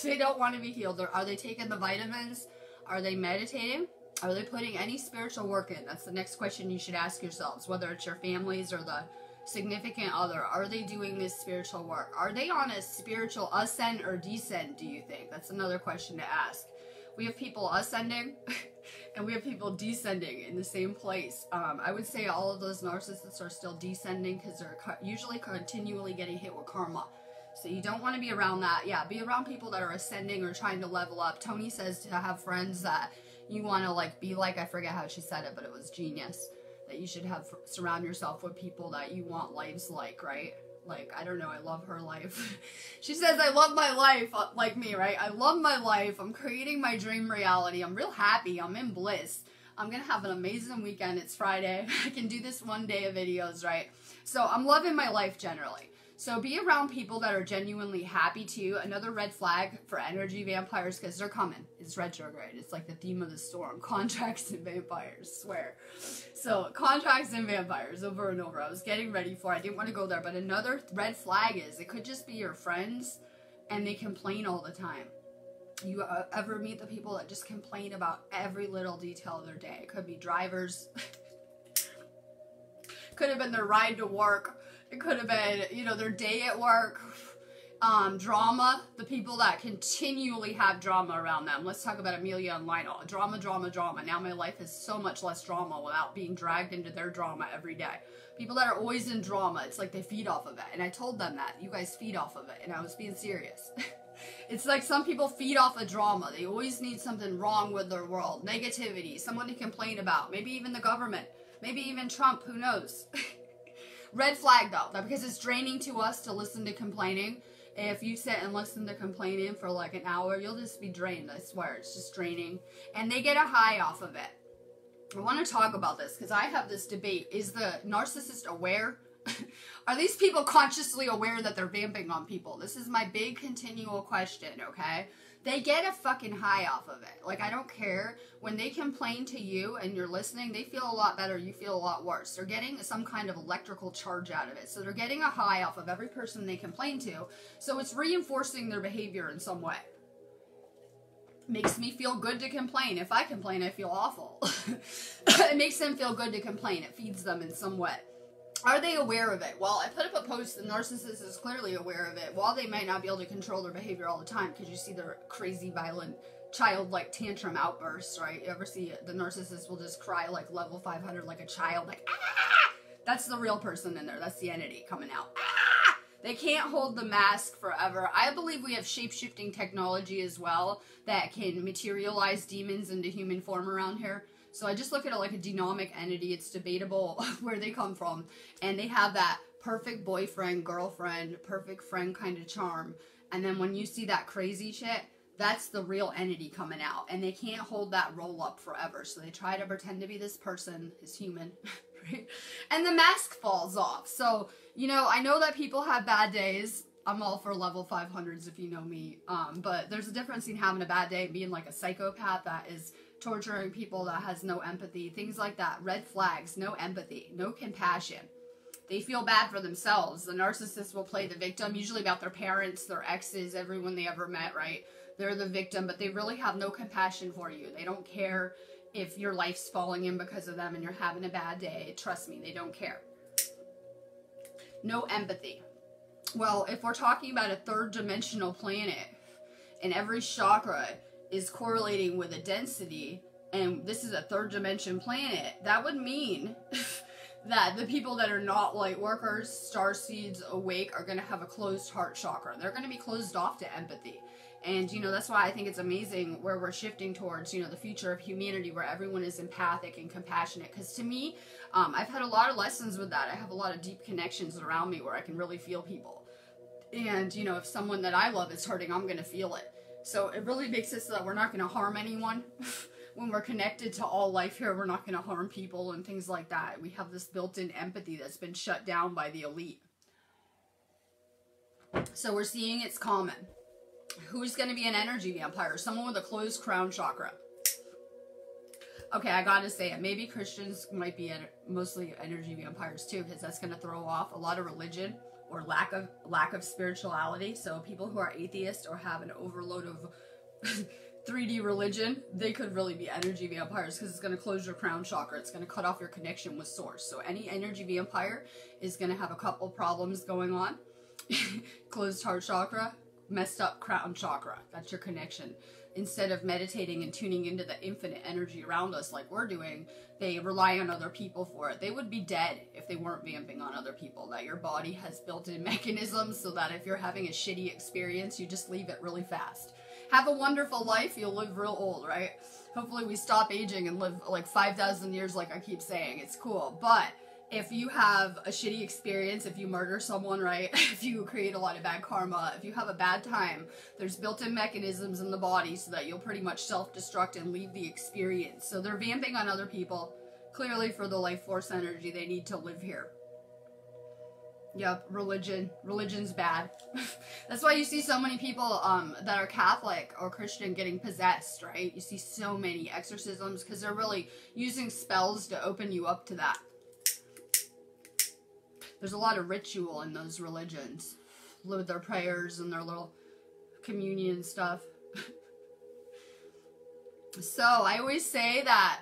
They don't want to be healed. Are they taking the vitamins? Are they meditating? Are they putting any spiritual work in? That's the next question you should ask yourselves, whether it's your families or the significant other. Are they doing this spiritual work? Are they on a spiritual ascent or descent, do you think? That's another question to ask. We have people ascending and we have people descending in the same place. I would say all of those narcissists are still descending because they're usually continually getting hit with karma. So you don't want to be around that. Yeah, be around people that are ascending or trying to level up. Tony says to have friends that you want to, like, be like. I forget how she said it, but it was genius. That you should surround yourself with people that you want lives like, right? Like, I don't know, I love her life. She says, I love my life, like me, right? I love my life. I'm creating my dream reality. I'm real happy. I'm in bliss. I'm going to have an amazing weekend. It's Friday. I can do this one day of videos, right? So I'm loving my life generally. So be around people that are genuinely happy too. Another red flag for energy vampires, because they're coming. It's retrograde. It's like the theme of the storm. Contracts and vampires, swear. So contracts and vampires over and over. I was getting ready for it. I didn't want to go there. But another red flag is it could just be your friends and they complain all the time. You ever meet the people that just complain about every little detail of their day? It could be drivers. Could have been their ride to work. It could have been, you know, their day at work. Drama, the people that continually have drama around them. Let's talk about Amelia and Lionel. Drama, drama, drama. Now my life is so much less drama without being dragged into their drama every day. People that are always in drama, it's like they feed off of it. And I told them that. You guys feed off of it. And I was being serious. It's like some people feed off of drama. They always need something wrong with their world. Negativity, someone to complain about. Maybe even the government. Maybe even Trump. Who knows? Red flag, though. Because it's draining to us to listen to complaining. If you sit and listen to complaining for like an hour, you'll just be drained. I swear, it's just draining. And they get a high off of it. I want to talk about this because I have this debate. Is the narcissist aware? Are these people consciously aware that they're vamping on people? This is my big continual question, okay? They get a fucking high off of it. Like, I don't care. When they complain to you and you're listening, they feel a lot better. You feel a lot worse. They're getting some kind of electrical charge out of it. So they're getting a high off of every person they complain to. So it's reinforcing their behavior in some way. Makes me feel good to complain. If I complain, I feel awful. It makes them feel good to complain. It feeds them in some way. Are they aware of it? Well, I put up a post, the narcissist is clearly aware of it. While they might not be able to control their behavior all the time, because you see their crazy, violent, childlike tantrum outbursts, right? You ever see the narcissist will just cry like level 500 like a child, like, ah! That's the real person in there. That's the entity coming out. Ah! They can't hold the mask forever. I believe we have shape-shifting technology as well that can materialize demons into human form around here. So I just look at it like a dynamic entity. It's debatable where they come from. And they have that perfect boyfriend, girlfriend, perfect friend kind of charm. And then when you see that crazy shit, that's the real entity coming out. And they can't hold that roll up forever. So they try to pretend to be this person, is human, right? And the mask falls off. So, you know, I know that people have bad days. I'm all for level 500s if you know me. But there's a difference in having a bad day and being like a psychopath that is torturing people, that has no empathy, things like that. Red flags, no empathy, no compassion. They feel bad for themselves. The narcissist will play the victim, usually about their parents, their exes, everyone they ever met, right? They're the victim, but they really have no compassion for you. They don't care if your life's falling in because of them and you're having a bad day. Trust me, they don't care. No empathy. Well, if we're talking about a third dimensional planet and every chakra is correlating with a density, and this is a third dimension planet, that would mean that the people that are not light workers, star seeds, awake, are going to have a closed heart chakra. They're going to be closed off to empathy. And, you know, that's why I think it's amazing where we're shifting towards, you know, the future of humanity where everyone is empathic and compassionate. Because to me, I've had a lot of lessons with that. I have a lot of deep connections around me where I can really feel people. And, you know, if someone that I love is hurting, I'm going to feel it. So it really makes it so that we're not going to harm anyone. When we're connected to all life here, we're not going to harm people and things like that. We have this built-in empathy that's been shut down by the elite. So we're seeing it's common. Who's going to be an energy vampire? Someone with a closed crown chakra. Okay, I gotta say it. Maybe Christians might be mostly energy vampires too, because that's going to throw off a lot of religion or lack of spirituality. So people who are atheist or have an overload of 3D religion, they could really be energy vampires because it's going to close your crown chakra. It's going to cut off your connection with source. So any energy vampire is going to have a couple problems going on. Closed heart chakra, messed up crown chakra. That's your connection. Instead of meditating and tuning into the infinite energy around us like we're doing, they rely on other people for it. They would be dead if they weren't vamping on other people. That your body has built-in mechanisms so that if you're having a shitty experience, you just leave it really fast. Have a wonderful life, you'll live real old, right? Hopefully we stop aging and live like 5,000 years like I keep saying. It's cool. But if you have a shitty experience, if you murder someone, right? If you create a lot of bad karma, if you have a bad time, there's built-in mechanisms in the body so that you'll pretty much self-destruct and leave the experience. So they're vamping on other people. Clearly for the life force energy, they need to live here. Yep, religion. Religion's bad. That's why you see so many people that are Catholic or Christian getting possessed, right? You see so many exorcisms because they're really using spells to open you up to that. There's a lot of ritual in those religions with their prayers and their little communion stuff. So I always say that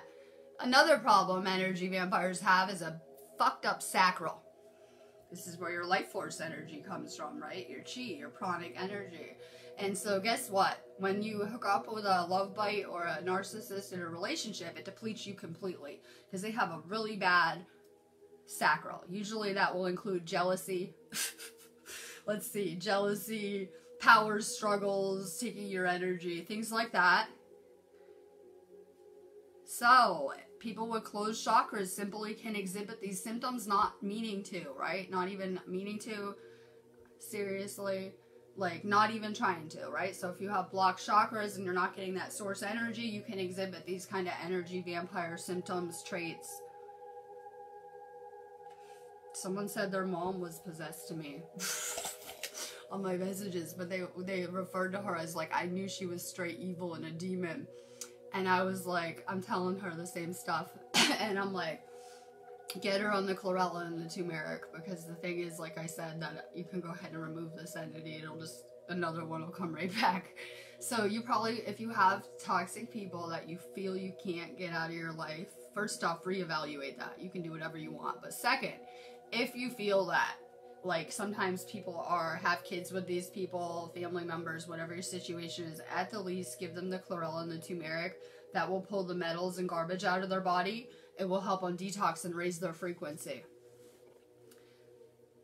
another problem energy vampires have is a fucked up sacral. This is where your life force energy comes from, right? Your chi, your pranic energy. And so guess what? When you hook up with a love bite or a narcissist in a relationship, it depletes you completely because they have a really bad sacral. Usually that will include jealousy. Let's see, jealousy, power struggles, taking your energy, things like that. So people with closed chakras simply can exhibit these symptoms not meaning to, right? Not even meaning to, seriously. Like, not even trying to, right? So if you have blocked chakras and you're not getting that source energy, you can exhibit these kind of energy vampire symptoms, traits. Someone said their mom was possessed to me on my messages, but they referred to her as, like, I knew she was straight evil and a demon. And I was like, I'm telling her the same stuff. And I'm like, get her on the chlorella and the turmeric, because the thing is, like I said, that you can go ahead and remove this entity. It'll just, another one will come right back. So you probably, if you have toxic people that you feel you can't get out of your life, first off, reevaluate that. You can do whatever you want. But second, if you feel that, like, sometimes people have kids with these people, family members, whatever your situation is, at the least give them the chlorella and the turmeric. That will pull the metals and garbage out of their body. It will help on detox and raise their frequency.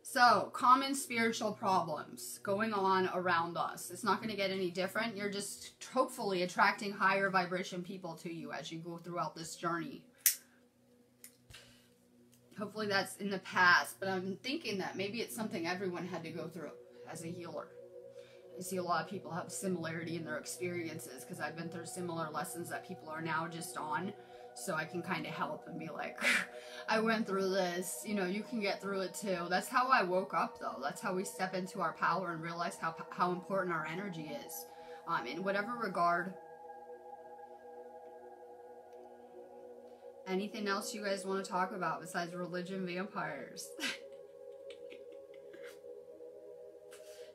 So, common spiritual problems going on around us. It's not going to get any different. You're just hopefully attracting higher vibration people to you as you go throughout this journey. Hopefully that's in the past, but I'm thinking that maybe it's something everyone had to go through as a healer. I see a lot of people have similarity in their experiences because I've been through similar lessons that people are now just on. So I can kind of help and be like, I went through this, you know, you can get through it too. That's how I woke up, though. That's how we step into our power and realize how important our energy is. In whatever regard. Anything else you guys want to talk about besides religion vampires?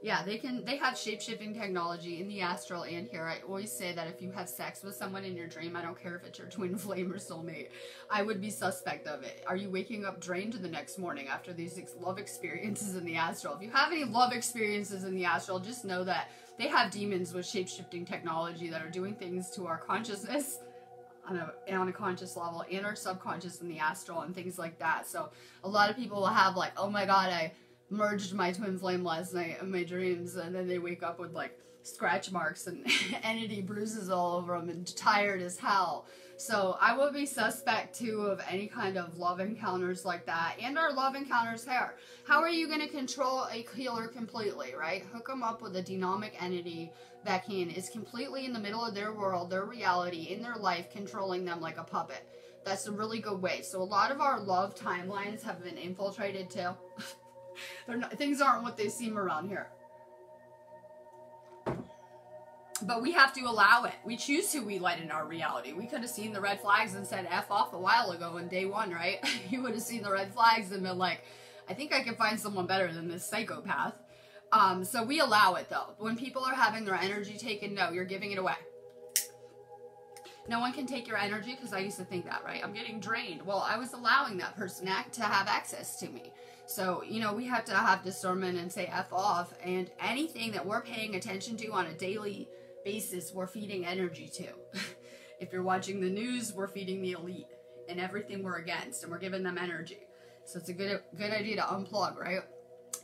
Yeah, they have shape-shifting technology in the astral and here. I always say that if you have sex with someone in your dream, I don't care if it's your twin flame or soulmate, I would be suspect of it. Are you waking up drained the next morning after these love experiences in the astral? If you have any love experiences in the astral, just know that they have demons with shape-shifting technology that are doing things to our consciousness on a conscious level and our subconscious in the astral and things like that. So a lot of people will have like, oh my god, I merged my twin flame last night in my dreams, and then they wake up with like scratch marks and entity bruises all over them and tired as hell. So I would be suspect too of any kind of love encounters like that, and our love encounters here. How are you going to control a healer completely, right? Hook them up with a dynamic entity that is completely in the middle of their world, their reality, in their life, controlling them like a puppet. That's a really good way. So a lot of our love timelines have been infiltrated too. Things aren't what they seem around here. But we have to allow it. We choose who we let in our reality. We could have seen the red flags and said F off a while ago in day one, right? You would have seen the red flags and been like, I think I can find someone better than this psychopath. So we allow it though. When people are having their energy taken, no, you're giving it away. No one can take your energy, because I used to think that, right? I'm getting drained. Well, I was allowing that person to have access to me. So, you know, we have to have discernment and say F off, and anything that we're paying attention to on a daily basis, we're feeding energy to. If you're watching the news, we're feeding the elite and everything we're against, and we're giving them energy. So it's a good idea to unplug, right?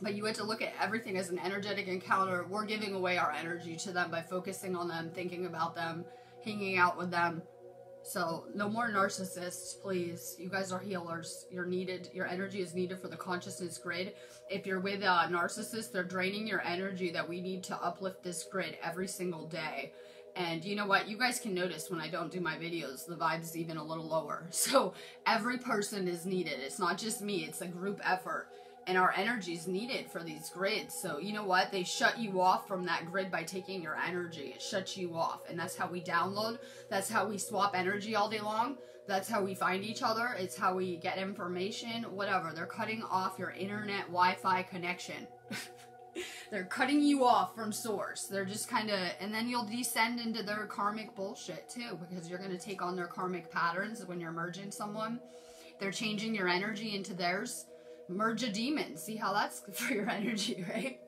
But you have to look at everything as an energetic encounter. We're giving away our energy to them by focusing on them, thinking about them, hanging out with them. So no more narcissists, please. You guys are healers. You're needed. Your energy is needed for the consciousness grid. If you're with a narcissist, they're draining your energy that we need to uplift this grid every single day. And you know what? You guys can notice when I don't do my videos, the vibe's even a little lower. So every person is needed. It's not just me. It's a group effort. And our energy is needed for these grids. So you know what? They shut you off from that grid by taking your energy. It shuts you off. And that's how we download. That's how we swap energy all day long. That's how we find each other. It's how we get information, whatever. They're cutting off your internet Wi-Fi connection. They're cutting you off from source. They're just kind of, and then you'll descend into their karmic bullshit too, because you're going to take on their karmic patterns when you're merging someone. They're changing your energy into theirs. merge a demon. See how that's good for your energy, right?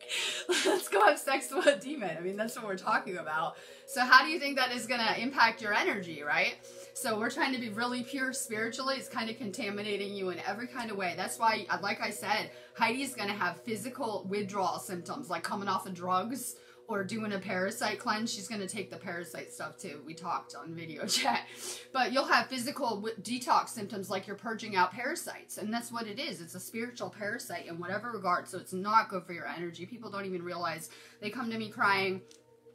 Let's go have sex with a demon. I mean, that's what we're talking about. So how do you think that is going to impact your energy, right? So we're trying to be really pure spiritually. It's kind of contaminating you in every kind of way. That's why, like I said, Heidi's going to have physical withdrawal symptoms, like coming off of drugs or doing a parasite cleanse. She's going to take the parasite stuff too. We talked on video chat. But you'll have physical detox symptoms like you're purging out parasites. And that's what it is. It's a spiritual parasite in whatever regard. So it's not good for your energy. People don't even realize. They come to me crying,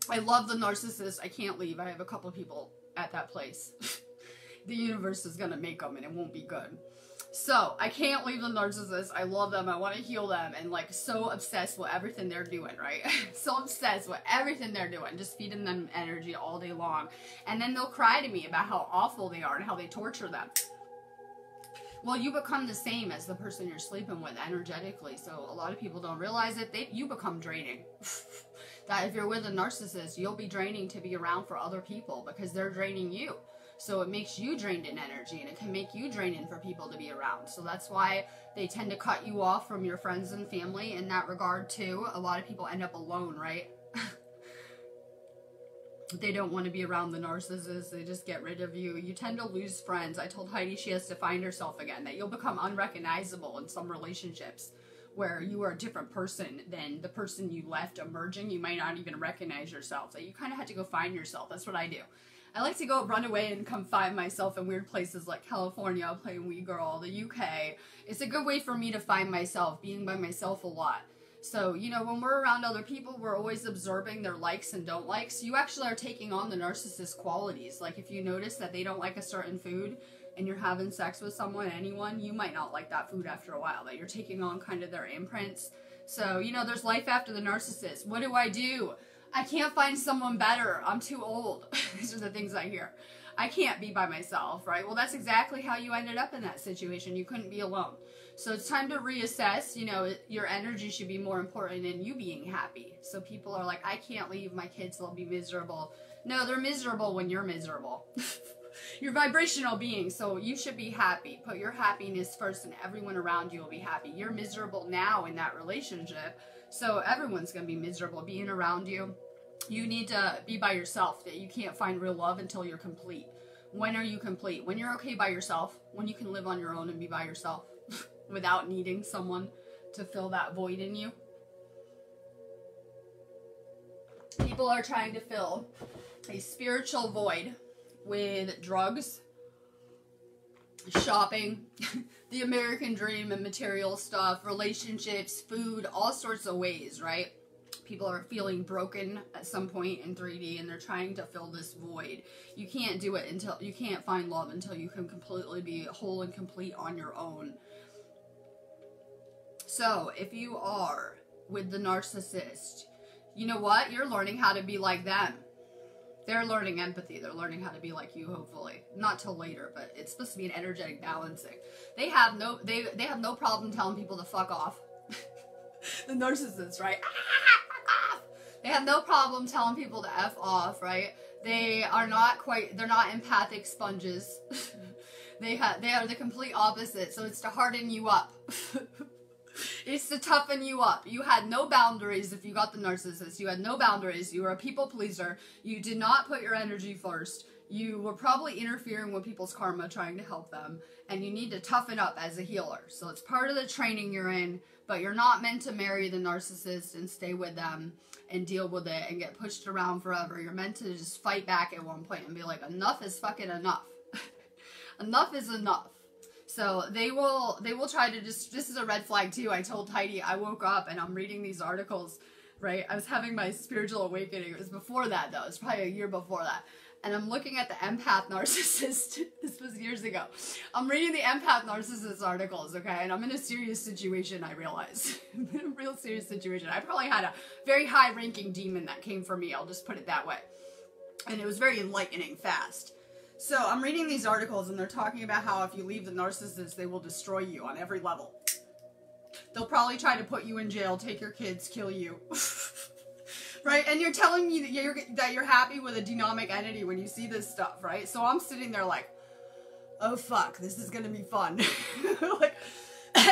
I love the narcissist. I can't leave. I have a couple of people at that place. The universe is going to make them and it won't be good. So, I can't leave the narcissist. I love them. I want to heal them. And like so obsessed with everything they're doing, right? So obsessed with everything they're doing. Just feeding them energy all day long. And then they'll cry to me about how awful they are and how they torture them. Well, you become the same as the person you're sleeping with energetically. So, a lot of people don't realize it. You become draining. That if you're with a narcissist, you'll be draining to be around for other people because they're draining you. So it makes you drained in energy, and it can make you draining for people to be around. So that's why they tend to cut you off from your friends and family in that regard too. A lot of people end up alone, right? They don't want to be around the narcissist. They just get rid of you. You tend to lose friends. I told Heidi she has to find herself again, that you'll become unrecognizable in some relationships where you are a different person than the person you left emerging. You might not even recognize yourself. That you kind of had to go find yourself. That's what I do. I like to go run away and come find myself in weird places like California, playing Wii Girl, the UK. It's a good way for me to find myself, being by myself a lot. So, you know, when we're around other people, we're always observing their likes and don't likes. You actually are taking on the narcissist qualities. Like if you notice that they don't like a certain food and you're having sex with someone, anyone, you might not like that food after a while. That you're taking on kind of their imprints. So, you know, there's life after the narcissist. What do? I can't find someone better. I'm too old. These are the things I hear. I can't be by myself, right? Well, that's exactly how you ended up in that situation. You couldn't be alone. So it's time to reassess. You know, your energy should be more important in you being happy. So people are like, I can't leave my kids. They'll be miserable. No, they're miserable when you're miserable. You're a vibrational being, so you should be happy. Put your happiness first and everyone around you will be happy. You're miserable now in that relationship, so everyone's going to be miserable being around you. You need to be by yourself. That you can't find real love until you're complete. When are you complete? When you're okay by yourself. When you can live on your own and be by yourself without needing someone to fill that void in you. People are trying to fill a spiritual void with drugs, shopping, the American dream and material stuff, relationships, food, all sorts of ways, right? People are feeling broken at some point in 3D and they're trying to fill this void. You can't do it until, you can't find love until you can completely be whole and complete on your own. So, if you are with the narcissist, you know what? You're learning how to be like them. They're learning empathy. They're learning how to be like you, hopefully. Not till later, but it's supposed to be an energetic balancing. They have no problem telling people to fuck off. The narcissists, right? They have no problem telling people to F off, right? They're not empathic sponges. They are the complete opposite. So it's to harden you up. It's to toughen you up. You had no boundaries if you got the narcissist. You had no boundaries. You were a people pleaser. You did not put your energy first. You were probably interfering with people's karma, trying to help them. And you need to toughen up as a healer. So it's part of the training you're in. But you're not meant to marry the narcissist and stay with them and deal with it and get pushed around forever. You're meant to just fight back at one point and be like, enough is fucking enough. Enough is enough. So they will try to just, this is a red flag too. I told Heidi, I woke up and I'm reading these articles, right? I was having my spiritual awakening. It was before that though. It was probably a year before that. And I'm looking at the empath narcissist. This was years ago. I'm reading the empath narcissist articles, okay? And I'm in a serious situation, I realize. I'm in a real serious situation. I probably had a very high-ranking demon that came for me. I'll just put it that way. And it was very enlightening fast. So I'm reading these articles and they're talking about how if you leave the narcissist, they will destroy you on every level. They'll probably try to put you in jail, take your kids, kill you. Right? And you're telling me that you're happy with a demonic entity when you see this stuff, right? So I'm sitting there like, oh fuck, this is gonna be fun. Like,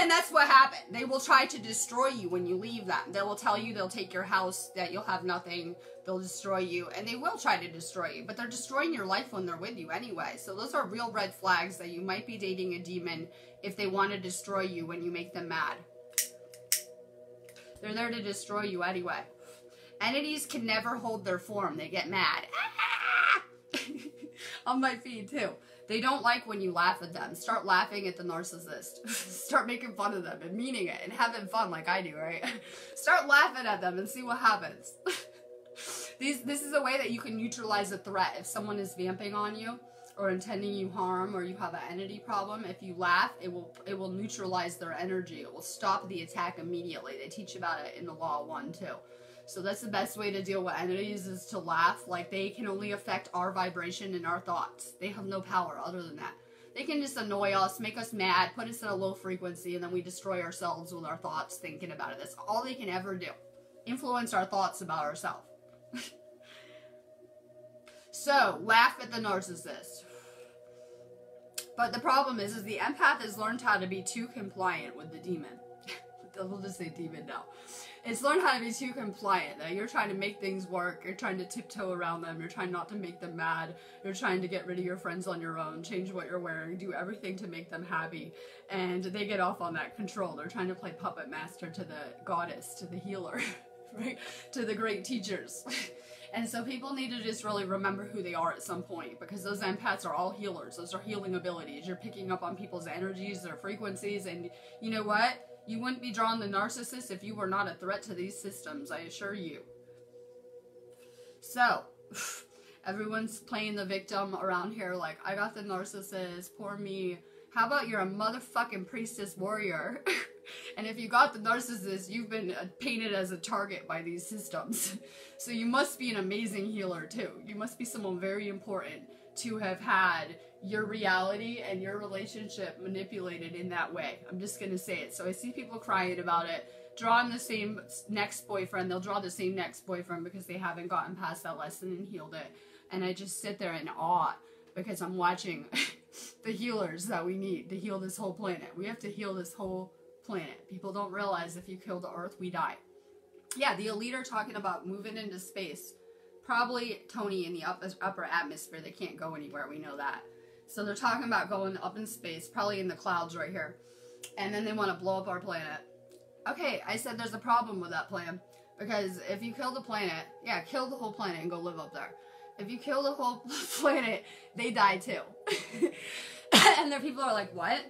And that's what happened. They will try to destroy you when you leave them. They will tell you they'll take your house, that you'll have nothing. They'll destroy you, and they will try to destroy you. But they're destroying your life when they're with you anyway. So those are real red flags that you might be dating a demon if they want to destroy you when you make them mad. They're there to destroy you anyway. Entities can never hold their form. They get mad. On my feed too. They don't like when you laugh at them. Start laughing at the narcissist. Start making fun of them and meaning it and having fun like I do, right? Start laughing at them and see what happens. This is a way that you can neutralize a threat. If someone is vamping on you or intending you harm, or you have an entity problem, if you laugh, it will neutralize their energy. It will stop the attack immediately. They teach about it in the Law 1 too. So that's the best way to deal with entities, is to laugh. Like, they can only affect our vibration and our thoughts. They have no power other than that. They can just annoy us, make us mad, put us in a low frequency, and then we destroy ourselves with our thoughts thinking about it. That's all they can ever do. Influence our thoughts about ourselves. So, laugh at the narcissist. But the problem is the empath has learned how to be too compliant with the demon. We'll just say demon now. It's learned how to be too compliant. That you're trying to make things work. You're trying to tiptoe around them. You're trying not to make them mad. You're trying to get rid of your friends on your own. Change what you're wearing. Do everything to make them happy. And they get off on that control. They're trying to play puppet master to the goddess, to the healer, right? To the great teachers. And so people need to just really remember who they are at some point, because those empaths are all healers. Those are healing abilities. You're picking up on people's energies, their frequencies, and you know what? You wouldn't be drawn to narcissists if you were not a threat to these systems, I assure you. So, everyone's playing the victim around here like, I got the narcissist, poor me. How about you're a motherfucking priestess warrior? And if you got the narcissist, you've been painted as a target by these systems. So you must be an amazing healer too. You must be someone very important to have had your reality and your relationship manipulated in that way. I'm just gonna say it. So I see people crying about it, drawing the same next boyfriend. They'll draw the same next boyfriend because they haven't gotten past that lesson and healed it. And I just sit there in awe because I'm watching the healers that we need to heal this whole planet. We have to heal this whole planet. People don't realize if you kill the earth, we die. Yeah, the elite are talking about moving into space. Probably Tony in the upper atmosphere. They can't go anywhere. We know that. So they're talking about going up in space, probably in the clouds right here. And then they want to blow up our planet. Okay, I said there's a problem with that plan. Because if you kill the planet, yeah, kill the whole planet and go live up there. If you kill the whole planet, they die too. And there people are like, what?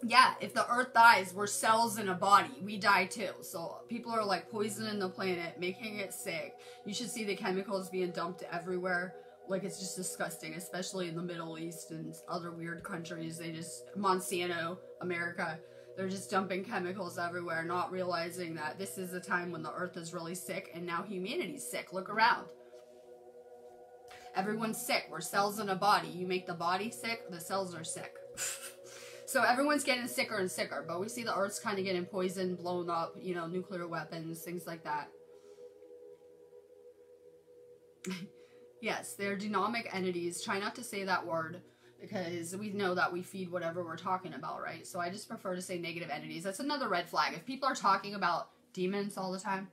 Yeah, if the earth dies, we're cells in a body. We die too. So people are like poisoning the planet, making it sick. You should see the chemicals being dumped everywhere. Like, it's just disgusting, especially in the Middle East and other weird countries. They just, Monsanto, America, they're just dumping chemicals everywhere, not realizing that this is a time when the earth is really sick and now humanity's sick. Look around. Everyone's sick. We're cells in a body. You make the body sick, the cells are sick. So everyone's getting sicker and sicker, but we see the earth's kind of getting poisoned, blown up, you know, nuclear weapons, things like that. Yes, they're dynamic entities. Try not to say that word because we know that we feed whatever we're talking about, right? So I just prefer to say negative entities. That's another red flag. If people are talking about demons all the time,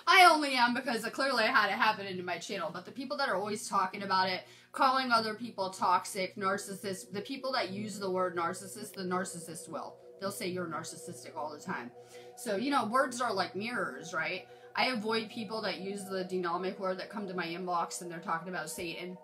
I only am because clearly I had it happen into my channel, but the people that are always talking about it, calling other people toxic, narcissists, the people that use the word narcissist, the narcissist will. They'll say you're narcissistic all the time. So, you know, words are like mirrors, right? I avoid people that use the dynamic word that come to my inbox and they're talking about Satan.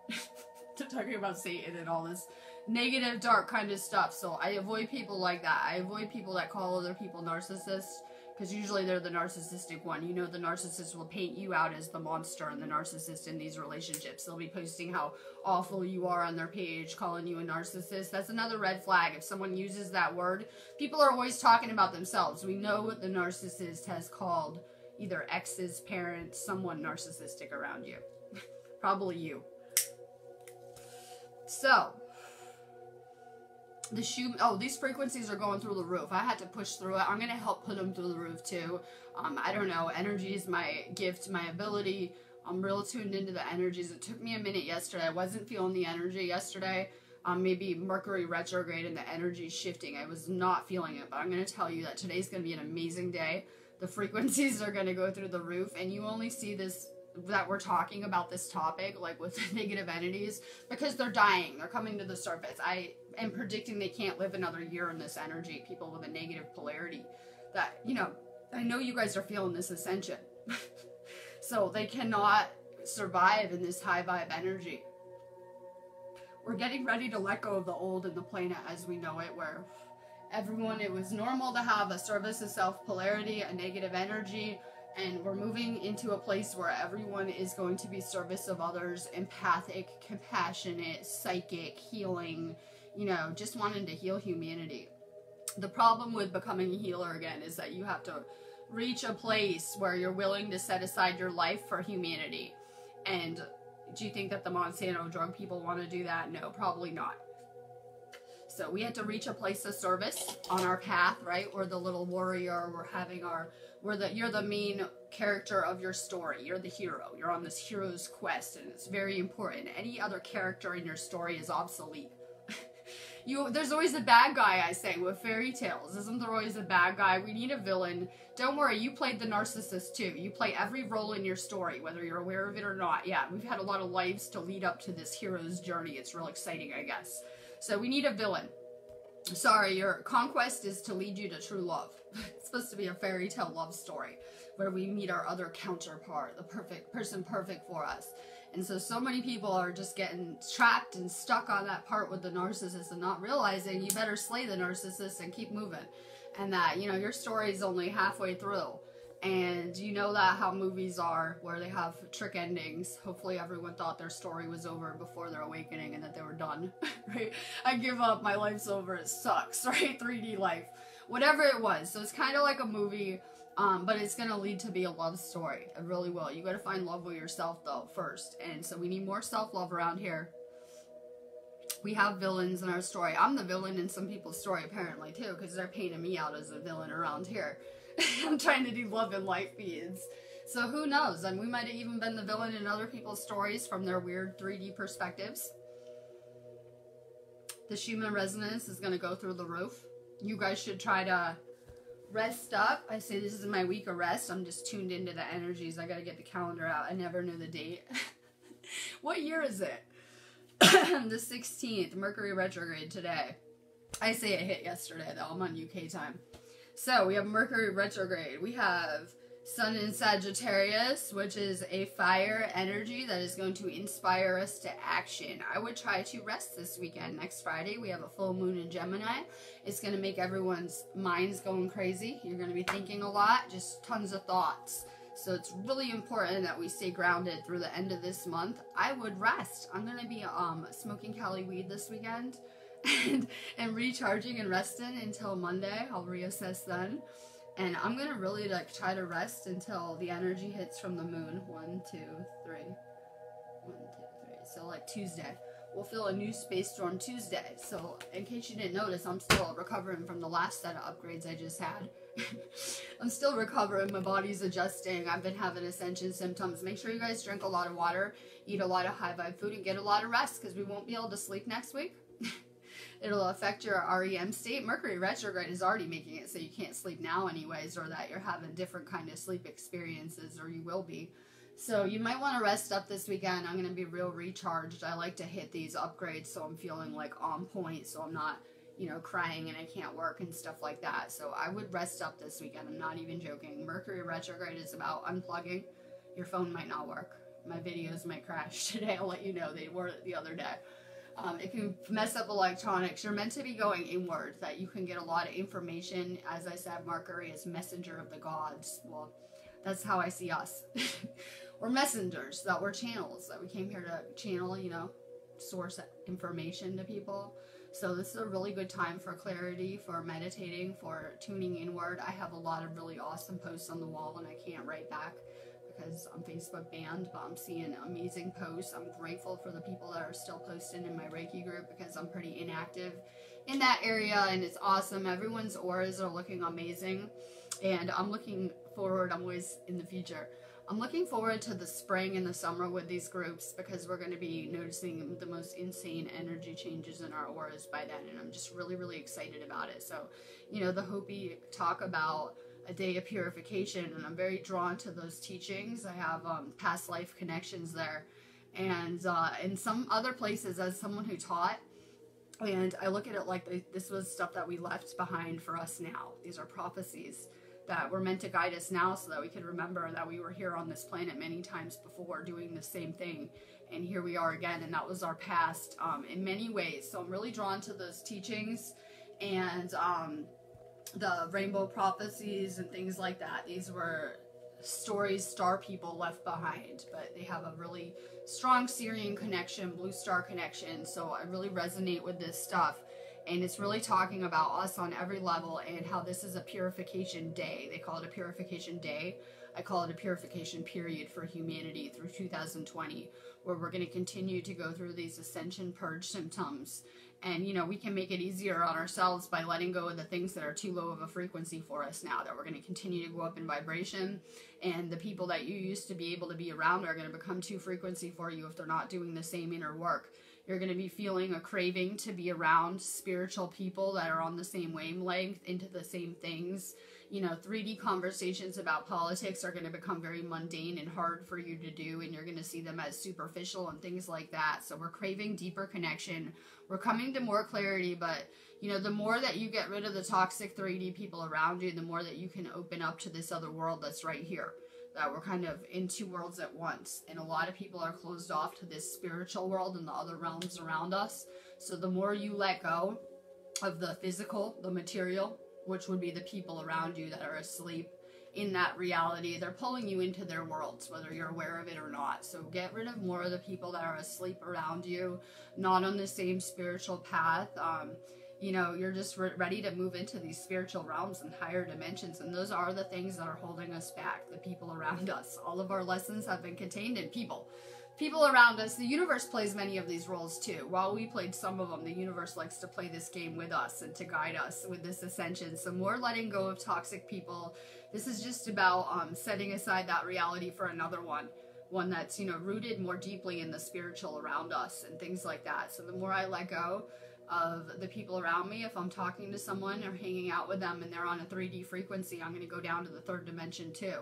They're talking about Satan and all this negative, dark kind of stuff. So I avoid people like that. I avoid people that call other people narcissists because usually they're the narcissistic one. You know, the narcissist will paint you out as the monster and the narcissist in these relationships. They'll be posting how awful you are on their page, calling you a narcissist. That's another red flag. If someone uses that word, people are always talking about themselves. We know what the narcissist has called either exes, parents, someone narcissistic around you. Probably you. So, these frequencies are going through the roof. I had to push through it. I'm going to help put them through the roof too. I don't know. Energy is my gift, my ability. I'm real tuned into the energies. It took me a minute yesterday. I wasn't feeling the energy yesterday. maybe Mercury retrograde and the energy shifting. I was not feeling it, but I'm going to tell you that today's going to be an amazing day. The frequencies are going to go through the roof, and you only see this, that we're talking about this topic, like with negative entities, because they're dying. They're coming to the surface. I am predicting they can't live another year in this energy, people with a negative polarity. That, you know, I know you guys are feeling this ascension. So they cannot survive in this high vibe energy. We're getting ready to let go of the old and the planet as we know it, where everyone, it was normal to have a service of self polarity, a negative energy, and we're moving into a place where everyone is going to be service of others, empathic, compassionate, psychic, healing, you know, just wanting to heal humanity. The problem with becoming a healer again is that you have to reach a place where you're willing to set aside your life for humanity. And do you think that the Monsanto drug people want to do that? No, probably not. So we had to reach a place of service on our path, right? We're the little warrior. We're having our, you're the main character of your story. You're the hero. You're on this hero's quest, and it's very important. Any other character in your story is obsolete. There's always a bad guy, I say, with fairy tales. Isn't there always a bad guy? We need a villain. Don't worry, you played the narcissist too. You play every role in your story, whether you're aware of it or not. Yeah, we've had a lot of lives to lead up to this hero's journey. It's real exciting, I guess. So we need a villain. Sorry, your conquest is to lead you to true love. It's supposed to be a fairy tale love story where we meet our other counterpart, the perfect person, perfect for us. And so many people are just getting trapped and stuck on that part with the narcissist and not realizing you better slay the narcissist and keep moving. And that, you know, your story is only halfway through. And you know that how movies are, where they have trick endings. Hopefully everyone thought their story was over before their awakening and that they were done, right? I give up, my life's over, it sucks, right? 3D life. Whatever it was. So it's kind of like a movie. But it's going to lead to be a love story. It really will. You got to find love with yourself, though, first. And so we need more self-love around here. We have villains in our story. I'm the villain in some people's story, apparently, too, because they're painting me out as a villain around here. I'm trying to do love and life feeds. So who knows? And we might have even been the villain in other people's stories from their weird 3D perspectives. The Schumann resonance is going to go through the roof. You guys should try to rest up. I say this is my week of rest. I'm just tuned into the energies. I got to get the calendar out. I never knew the date. What year is it? The 16th. Mercury retrograde today. I say it hit yesterday though. I'm on UK time. So we have Mercury retrograde. We have Sun in Sagittarius, which is a fire energy that is going to inspire us to action. I would try to rest this weekend. Next Friday, we have a full moon in Gemini. It's going to make everyone's minds going crazy. You're going to be thinking a lot, just tons of thoughts. So it's really important that we stay grounded through the end of this month. I would rest. I'm going to be smoking Cali weed this weekend and recharging and resting until Monday. I'll reassess then. And I'm going to really like try to rest until the energy hits from the moon. 1, 2, 3. 1, 2, 3. So like Tuesday. We'll feel a new space storm Tuesday. So in case you didn't notice, I'm still recovering from the last set of upgrades I just had. I'm still recovering. My body's adjusting. I've been having ascension symptoms. Make sure you guys drink a lot of water, eat a lot of high vibe food, and get a lot of rest because we won't be able to sleep next week. It'll affect your REM state. Mercury retrograde is already making it so you can't sleep now anyways, or that you're having different kind of sleep experiences, or you will be. So you might want to rest up this weekend. I'm going to be real recharged. I like to hit these upgrades so I'm feeling like on point, so I'm not, you know, crying and I can't work and stuff like that. So I would rest up this weekend. I'm not even joking. Mercury retrograde is about unplugging. Your phone might not work. My videos might crash today. I'll let you know. They were the other day. It can mess up electronics. You're meant to be going inward, that you can get a lot of information. As I said, Mercury is messenger of the gods. Well, that's how I see us. We're messengers, that we're channels, that we came here to channel, you know, source information to people. So this is a really good time for clarity, for meditating, for tuning inward. I have a lot of really awesome posts on the wall and I can't write back because I'm Facebook banned, but I'm seeing amazing posts. I'm grateful for the people that are still posting in my Reiki group because I'm pretty inactive in that area and it's awesome. Everyone's auras are looking amazing and I'm looking forward. I'm always in the future. I'm looking forward to the spring and the summer with these groups, because we're going to be noticing the most insane energy changes in our auras by then, and I'm just really, really excited about it. So, you know, the Hopi talk about a day of purification, and I'm very drawn to those teachings. I have past life connections there, and in some other places as someone who taught, and I look at it like this was stuff that we left behind for us now. These are prophecies that were meant to guide us now, so that we could remember that we were here on this planet many times before doing the same thing, and here we are again, and that was our past in many ways. So I'm really drawn to those teachings, and the rainbow prophecies and things like that. These were stories star people left behind, but they have a really strong Syrian connection, blue star connection, so I really resonate with this stuff. And it's really talking about us on every level, and how this is a purification day. They call it a purification day. I call it a purification period for humanity through 2020, where we're going to continue to go through these ascension purge symptoms. And, you know, we can make it easier on ourselves by letting go of the things that are too low of a frequency for us now, that we're going to continue to go up in vibration. And the people that you used to be able to be around are going to become too frequency for you if they're not doing the same inner work. You're going to be feeling a craving to be around spiritual people that are on the same wavelength, into the same things. You know, 3D conversations about politics are going to become very mundane and hard for you to do, and you're going to see them as superficial and things like that. So we're craving deeper connection. We're coming to more clarity, but, you know, the more that you get rid of the toxic 3D people around you, the more that you can open up to this other world that's right here. That we're kind of in two worlds at once, and a lot of people are closed off to this spiritual world and the other realms around us. So the more you let go of the physical, the material, which would be the people around you that are asleep in that reality, they're pulling you into their worlds, whether you're aware of it or not. So get rid of more of the people that are asleep around you, not on the same spiritual path. You know, you're just ready to move into these spiritual realms and higher dimensions, and those are the things that are holding us back, the people around us. All of our lessons have been contained in people around us. The universe plays many of these roles too. While we played some of them, the universe likes to play this game with us and to guide us with this ascension. So more letting go of toxic people. This is just about setting aside that reality for another one that's, you know, rooted more deeply in the spiritual around us and things like that. So the more I let go of the people around me, if I'm talking to someone or hanging out with them and they're on a 3D frequency, I'm going to go down to the third dimension too.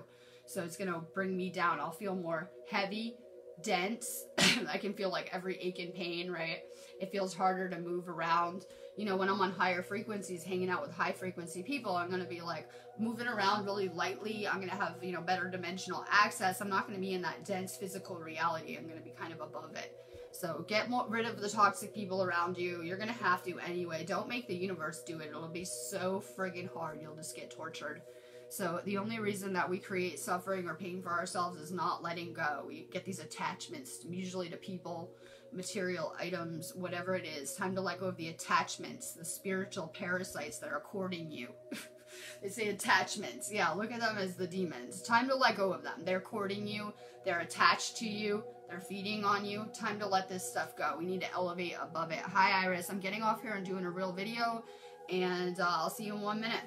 So it's going to bring me down. I'll feel more heavy, dense. I can feel like every ache and pain, right? It feels harder to move around. You know, when I'm on higher frequencies, hanging out with high frequency people, I'm going to be like moving around really lightly. I'm going to have, you know, better dimensional access. I'm not going to be in that dense physical reality. I'm going to be kind of above it. So get rid of the toxic people around you. You're going to have to anyway. Don't make the universe do it. It'll be so friggin' hard. You'll just get tortured. So the only reason that we create suffering or pain for ourselves is not letting go. We get these attachments, usually to people, material items, whatever it is. Time to let go of the attachments, the spiritual parasites that are courting you. They say attachments. Yeah, look at them as the demons. Time to let go of them. They're courting you. They're attached to you. They're feeding on you. Time to let this stuff go. We need to elevate above it. Hi, Iris. I'm getting off here and doing a real video, and I'll see you in 1 minute.